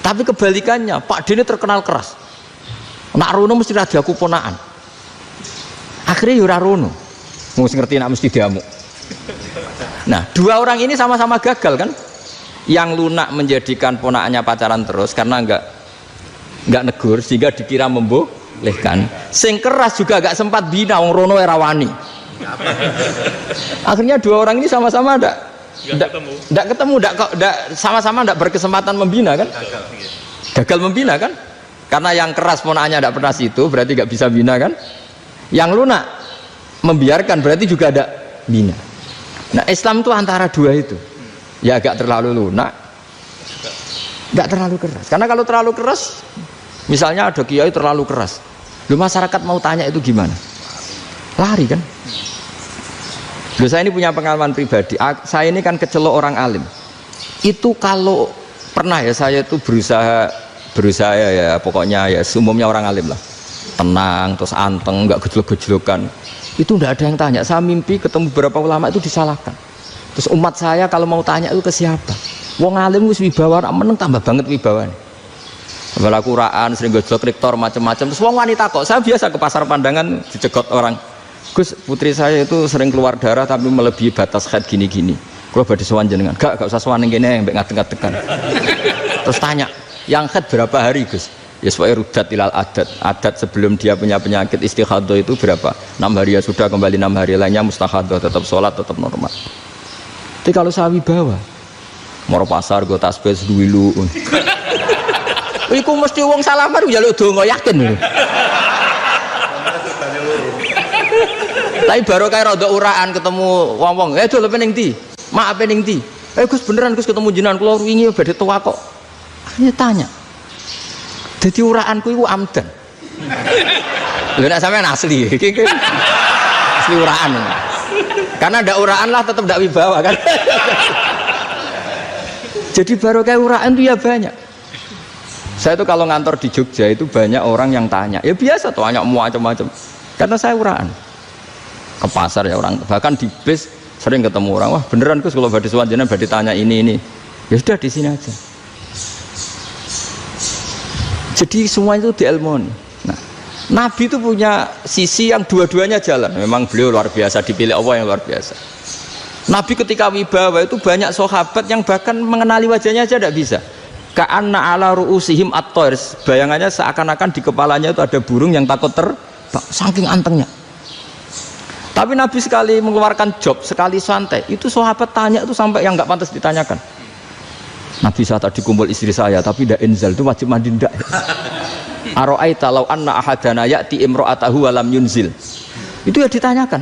Tapi kebalikannya, Pak D ini terkenal keras. Nak rono mesti radiaku ponaan. Akhirnya yura rono. Mesti ngerti nak mesti diamuk. Nah, dua orang ini sama-sama gagal kan? Yang lunak menjadikan ponaannya pacaran terus karena enggak negur sehingga dikira membolehkan. Sing keras juga gak sempat bina wong rono era wani. Akhirnya dua orang ini sama-sama enggak ketemu, sama-sama enggak berkesempatan membina kan? Gagal membina kan? Karena yang keras ponaannya enggak pernah situ, berarti enggak bisa bina kan? Yang lunak membiarkan berarti juga ada bina. Nah, Islam itu antara dua itu. Ya agak terlalu lunak, enggak terlalu keras. Karena kalau terlalu keras, misalnya ada kiai terlalu keras, lu masyarakat mau tanya itu gimana? Lari kan? Lu saya ini punya pengalaman pribadi. Saya ini kan kecelok orang alim. Itu kalau pernah ya saya itu berusaha ya pokoknya ya umumnya orang alim lah. Tenang, terus anteng, enggak gejlok-gejlokan. Itu enggak ada yang tanya. Saya mimpi ketemu beberapa ulama itu disalahkan. Terus umat saya kalau mau tanya itu ke siapa? Wong alim wis wibawa, meneng tambah banget wibawane. Bala Quran sering gojlok rektor macam-macam. Terus wong wanita kok, saya biasa ke pasar pandangan dicegot orang. Gus, putri saya itu sering keluar darah tapi melebihi batas haid gini-gini. Kalau badhe sowan jenengan, gak usah sowan ning kene mbek ngadeg-ngadegan. Terus tanya, yang haid berapa hari, Gus? Ya supaya rudat ilal adat sebelum dia punya penyakit istighadah itu berapa? 6 hari ya sudah, kembali 6 hari lainnya mustahadah, tetap sholat, tetap normal. Tapi kalau saya wibawa, moro pasar gue tasbih duwilu. Iku mesti wong salaman njaluk donga yakin. Tapi baru kayak rada uraan ketemu wong-wong, dol pening ndi? Maaf pening ndi? Gus beneran Gus ketemu jenengan kula wingi badhe tua kok. Akhirnya tanya. Jadi uraanku itu amdan. Lho nek sampean asli, iki asli uraan. Karena ndak uraan lah tetap ndak wibawa kan. Jadi baru kayak uraan itu ya banyak. Saya itu kalau ngantor di Jogja itu banyak orang yang tanya. Ya biasa tuh tanya macam-macam. Karena saya uraan. Ke pasar ya orang, bahkan di bis sering ketemu orang. Wah beneran Gus kalau badhe sowan jenengan badhe tanya ini. Ya sudah di sini aja. Jadi semua itu diilmoni. Nah, Nabi itu punya sisi yang dua-duanya jalan. Memang beliau luar biasa, dipilih Allah yang luar biasa. Nabi ketika wibawa itu banyak sahabat yang bahkan mengenali wajahnya aja tidak bisa. Ka'anna ala ru'usihim at-thair. Bayangannya seakan-akan di kepalanya itu ada burung yang takut terbang, saking antengnya. Tapi Nabi sekali mengeluarkan job, sekali santai, itu sahabat tanya itu sampai yang nggak pantas ditanyakan. Nabi saat tadi kumpul istri saya tapi tidak inzal itu wajib mandi ndak. Aro'aita law anna ahadana ya'ti imra'atahu wa lam yunzil. Itu ya ditanyakan.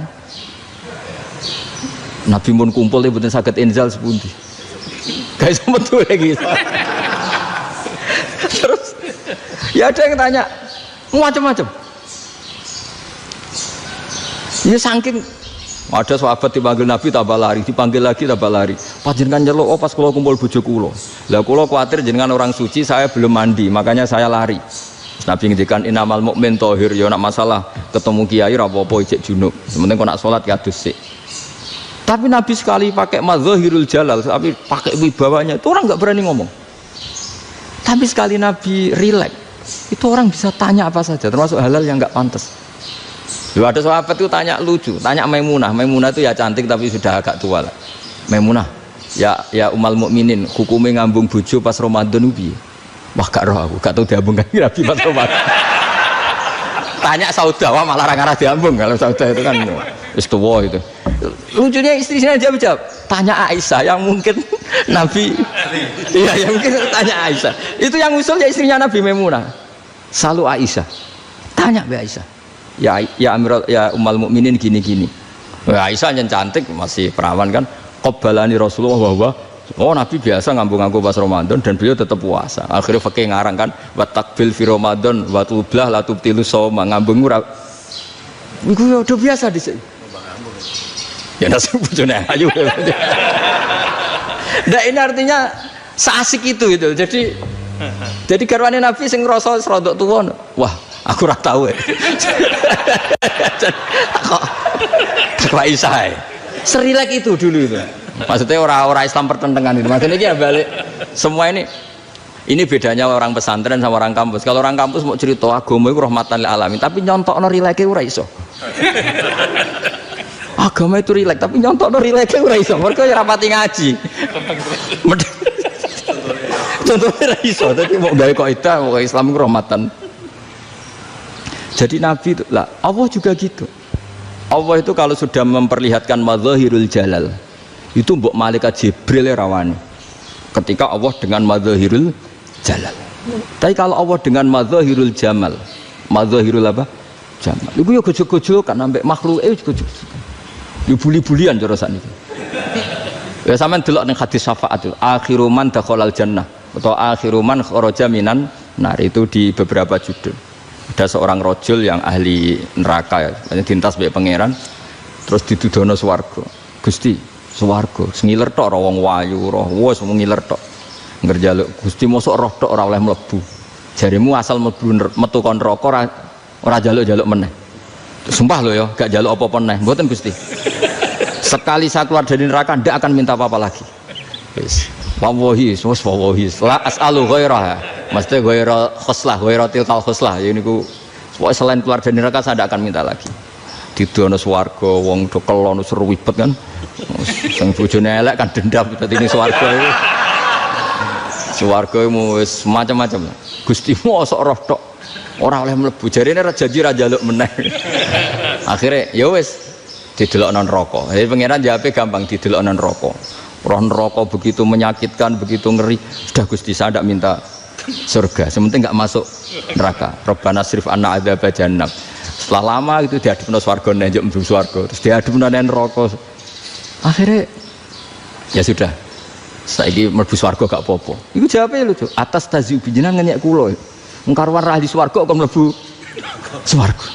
Nabi mun kumpul itu betul saged inzal sepundi. Guys betul lagi. Terus ya ada yang tanya macam-macam. Ya saking ada sahabat dipanggil Nabi tambah lari, dipanggil lagi tambah lari. Panjenengan nyeluk, oh pas kula kumpul bojo kula. Lah kula kuwatir jenengan orang suci, saya belum mandi, makanya saya lari. Terus Nabi ngendikan innamal mu'min thahir, ya nak masalah ketemu kiai ra apa-apa ijek junub. Sementing kok nak salat kados sik. Tapi Nabi sekali pakai madzahirul jalal, tapi pakai wibawanya, itu orang enggak berani ngomong. Tapi sekali Nabi rileks, itu orang bisa tanya apa saja, termasuk halal yang enggak pantas. Lalu ada sahabat itu tanya lucu, tanya Maimunah itu ya cantik tapi sudah agak tua lah. Maimunah, ya umal mukminin, hukumnya ngambung bojo pas Ramadan ubi. Wah gak roh aku, gak tahu diambungkan Nabi pas Ramadan. Tanya Saudah, wah malah orang arah diambung kalau Saudah itu kan istiwa itu. Lucunya istrinya dia jawab, tanya Aisyah yang mungkin Nabi, iya yang mungkin tanya Aisyah. Itu yang usulnya istrinya Nabi Maimunah. Selalu Aisyah, tanya be Aisyah. Ya Amirul ya umal mukminin gini-gini. Aisyah yang cantik masih perawan kan. Qabbalani Rasulullah bahwa oh Nabi biasa ngambung-ngambung pas Ramadan dan beliau tetap puasa. Akhirnya fakih ngarang kan wa takbil fi Ramadan wa tublah la tubtilu shauma ngambung ora. Iku ya udah biasa di sini. Ya nasi bojone ayu. Nah ini artinya seasik itu gitu. Jadi garwane Nabi sing ngrasa rodok tuwa. Wah, aku ora tahu ya. Kok Aisyah. Serilek itu dulu itu. Maksudnya orang Islam pertentangan itu. Maksudnya dia balik semua ini bedanya orang pesantren sama orang kampus. Kalau orang kampus mau cerita agama itu rahmatan lil alamin, tapi nyontokno rileke ora iso. Agama itu rilek, tapi nyontok rilek ora iso. Mergo ya rapati ngaji. Contohnya ora iso, tapi mau gawe kaidah mau Islam itu rahmatan. Jadi Nabi itu lah, Allah juga gitu. Allah itu kalau sudah memperlihatkan madzahirul jalal, itu mbok malaikat Jibril rawani. Ketika Allah dengan madzahirul jalal. Tapi kalau Allah dengan madzahirul jamal, madzahirul apa? Jamal. Iku yo gojol-gojol kan sampai makhluke gojol. Yo buli-bulian cara sakniki. Ya sampean delok ning hadis syafaat itu, akhiru man dakhalal jannah atau akhiru man kharaja minan nar, itu di beberapa judul. Ada seorang rojul yang ahli neraka ya, dintas mbek pangeran terus ditudono swarga. Gusti, swarga sengiler tok ora wong wayu roh, wis ngiler tok. Ngerjaluk Gusti mosok roh tok ora oleh mlebu. Jarimu asal mlebu metu kon neraka ora jaluk-jaluk meneh. Sumpah lho ya, gak jaluk apa-apa meneh. Mboten Gusti. Sekali saya keluar dari neraka ndak akan minta apa-apa lagi. Wis. Wallahi, wallahi. La as'alu ghairah. Mesti ghairah khoslah, ghairah tilkal khoslah. Ya niku selain keluar dari neraka saya ndak akan minta lagi. Didono swarga wong do kelon seru wibet kan. Sing bojone elek kan dendam dadi ning swarga iki. Swarga wis macam-macam. Gusti mosok roh tok ora oleh mlebu. Jarine ra janji ra njaluk meneh. Akhire ya wis didelokno neraka. Jadi pangeran jawabe gampang, didelokno neraka. Roh neraka begitu menyakitkan, begitu ngeri. Sudah Gusti saya tidak minta surga, sementing nggak masuk neraka. Rabbana srif anna adzaba jahannam. Setelah lama itu diadepno swarga njuk mlebu swarga, terus diadepno neraka. Akhirnya ya sudah. Saiki mlebu swarga gak apa-apa. Iku jawabe lucu. Atas taziu bijinan ngenyek kula. Wong karuan ra di swarga kok mlebu swarga.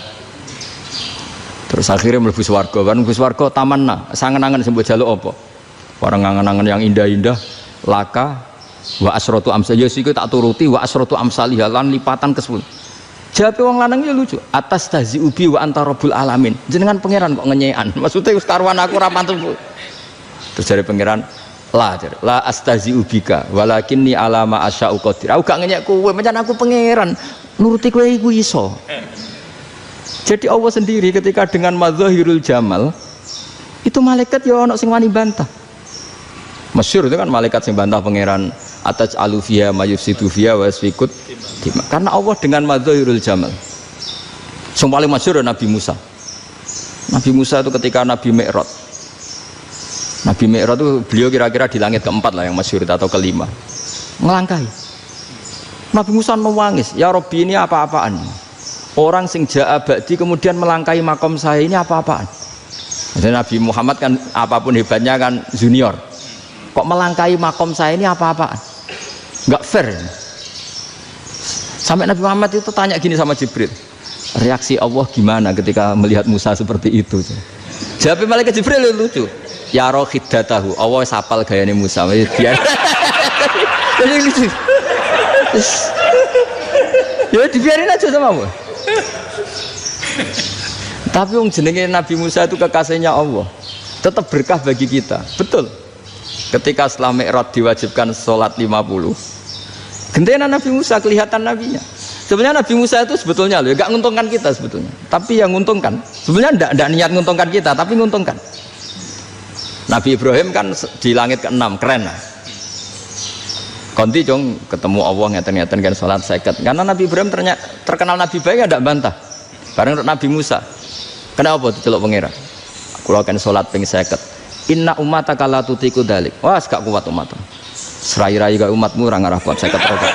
Terus akhirnya mlebu swarga, kan mlebu swarga tamanna, sangen-angen sembo jaluk apa? Orang angan-angan yang indah-indah, laka wa asratu amsal ya siku tak turuti wa asratu amsalih lan lipatan ke-10. Jawab wong lanang ya lucu. Atas tazi ubi wa anta rabbul alamin. Jenengan pangeran kok ngenyekan. Maksudnya wis karuan aku ora pantes. Terus dari pangeran, la astazi ubika walakinni ala ma asya'u qadir. Aku gak ngenyek kowe, pancen aku pangeran. Nuruti kowe iku iso. Jadi Allah sendiri ketika dengan madzahirul jamal itu malaikat ya ono sing wani bantah. Masyhur itu kan malaikat sing bantah pangeran atas alufia mayufsidu fiha wa yasfikut dima. Karena Allah dengan madzahirul jamal. Yang paling masyhur Nabi Musa. Nabi Musa itu ketika Nabi Mi'raj. Nabi Mi'raj itu beliau kira-kira di langit keempat lah yang masyhur atau kelima. Ngelangkahi. Nabi Musa menangis, ya Rabbi ini apa-apaan? Orang sing ja'a ba'di kemudian melangkahi makom saya ini apa-apaan? Jadi Nabi Muhammad kan apapun hebatnya kan junior. Kok melangkahi makom saya ini apa-apaan? Enggak fair. Sampai Nabi Muhammad itu tanya gini sama Jibril. Reaksi Allah gimana ketika melihat Musa seperti itu? Jawab malaikat Jibril lucu. Ya roh khiddatahu. Allah sapal gayane Musa. Biar. Jadi lucu. Ya dibiarin aja sama Allah. Tapi yang jenenge Nabi Musa itu kekasihnya Allah, tetap berkah bagi kita. Betul. Ketika setelah Mi'raj diwajibkan sholat 50, gentenan Nabi Musa kelihatan nabinya. Sebenarnya Nabi Musa itu sebetulnya loh, gak nguntungkan kita sebetulnya. Tapi yang nguntungkan, sebenarnya tidak niat nguntungkan kita, tapi nguntungkan. Nabi Ibrahim kan di langit ke-6, keren lah. Konti jong ketemu Allah ngeten-ngeten kan sholat seket. Karena Nabi Ibrahim terkenal Nabi baik ya tidak bantah. Bareng Nabi Musa. Kenapa diceluk pangeran? Kula akan sholat ping 50. Inna ummataka la tutiku dalik. Wah, gak kuat umatmu. Serai-rai gak umatmu ora ngarah kuat 50 rokaat.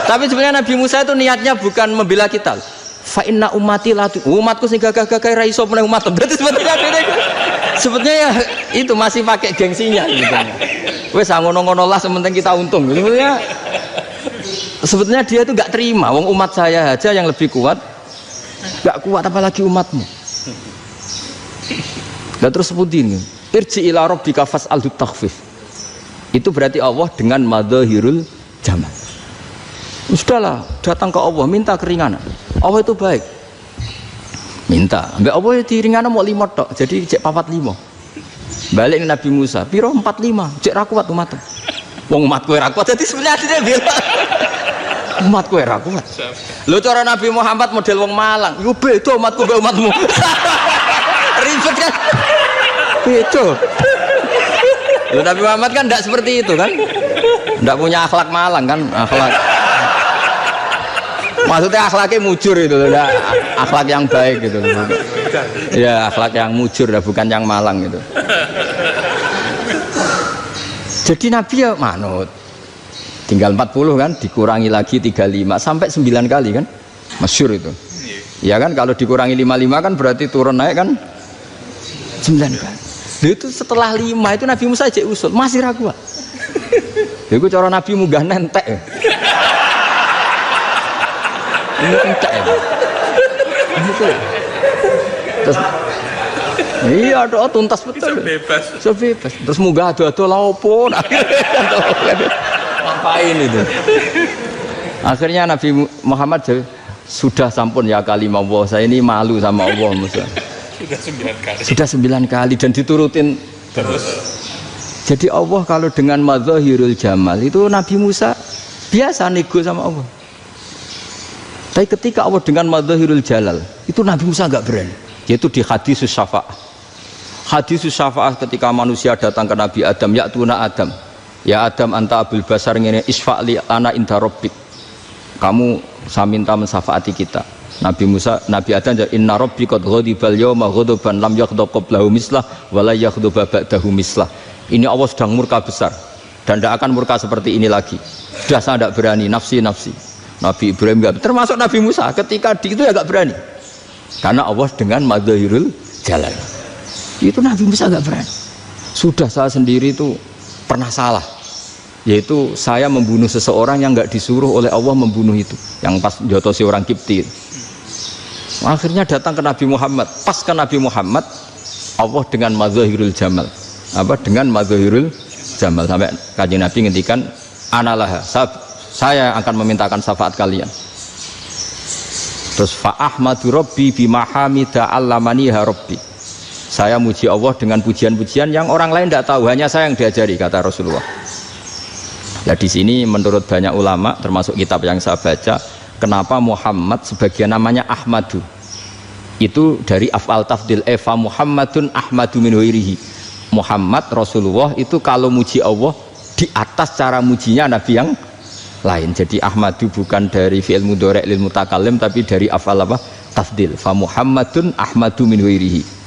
Tapi sebenarnya Nabi Musa itu niatnya bukan membela kita. Fa inna ummati la umatku sing gagah-gagah ra iso meneh umat. Berarti sebetulnya Sebetulnya ya itu masih pakai gengsinya gitu. Wes ngono-ngono lah sementing kita untung. Sebetulnya dia itu nggak terima. Wong umat saya aja yang lebih kuat, nggak kuat apalagi umatmu. Dan terus sebutin irji ila rabbika fas'alhu takhfif. Itu berarti Allah dengan madzahirul jamal. Sudahlah, datang ke Allah minta keringanan. Allah itu baik. Minta, mbak Allah itu ringanan mau 5 tok, jadi cek 45. Balik ke Nabi Musa, piro 45, cek ra kuat umat. Wong umat kowe ra kuat, jadi sebenarnya dia bilang umat kowe ra kuat. Lho cara Nabi Muhammad model wong Malang, yo beda umatku mbek umatmu. Ribet kan? Beda. Lho Nabi Muhammad kan enggak seperti itu kan? Enggak punya akhlak Malang kan, akhlak. Maksudnya akhlaknya mujur itu, akhlak yang baik gitu. Ya akhlak yang mujur, bukan yang malang gitu. Jadi Nabi ya manut. Tinggal 40 kan, dikurangi lagi 35 sampai 9 kali kan, masyhur itu. Ya kan kalau dikurangi 55 kan berarti turun naik kan 9 kali. Itu setelah 5 itu Nabi Musa aja usul masih ragu. Itu cara Nabi munggah nentek. Ini entek ya. Terus iya doa tuntas betul. Bebas. Terus munggah ado-ado lha opo? Ngapain itu? Akhirnya Nabi Muhammad sudah sampun ya kalimah Allah. Saya ini malu sama Allah Musa. Sudah 9 kali dan diturutin terus. Jadi Allah kalau dengan madzahirul jamal itu Nabi Musa biasa nego sama Allah. Tapi ketika Allah dengan madzahirul jalal itu Nabi Musa enggak berani, yaitu di hadis syafa'ah. Hadis syafa'ah ketika manusia datang ke Nabi Adam, ya tuna Adam, ya Adam anta abul basar ngene isfa'li ana inda rabbik, kamu saya minta mensafaati kita. Nabi Musa, Nabi Adam, inna rabbi qad ghadibal yawma ghadaban lam yaghdab qablahu mislah wa la yaghdab ba'dahu mislah. Ini Allah sedang murka besar dan tidak akan murka seperti ini lagi. Sudah saya tidak berani, nafsi. Nabi Ibrahim enggak, termasuk Nabi Musa ketika di itu ya enggak berani karena Allah dengan madzahirul jalal itu Nabi Musa enggak berani. Sudah saya sendiri itu pernah salah, yaitu saya membunuh seseorang yang enggak disuruh oleh Allah membunuh itu, yang pas jotosi orang Kipti. Akhirnya datang ke Nabi Muhammad, pas ke Nabi Muhammad Allah dengan madzahirul jamal, dengan madzahirul jamal sampai Kanjeng Nabi ngendikan analah saya akan memintakan syafaat kalian. Terus fa ahmadu rabbi bima hamida allamaniha rabbi. Saya muji Allah dengan pujian-pujian yang orang lain tidak tahu, hanya saya yang diajari, kata Rasulullah. Nah di sini menurut banyak ulama termasuk kitab yang saya baca, kenapa Muhammad sebagian namanya Ahmadu. Itu dari af'al tafdil eva Muhammadun Ahmadu min ghairihi. Muhammad Rasulullah itu kalau muji Allah di atas cara mujinya Nabi yang lain. Jadi Ahmadu bukan dari fi'il mudhari' lil mutakallim tapi dari af'al apa? Tafdil. Fa Muhammadun Ahmadu min ghairihi.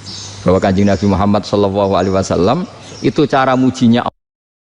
Bahwa Kanjeng Nabi Muhammad sallallahu alaihi wasallam itu cara mujinya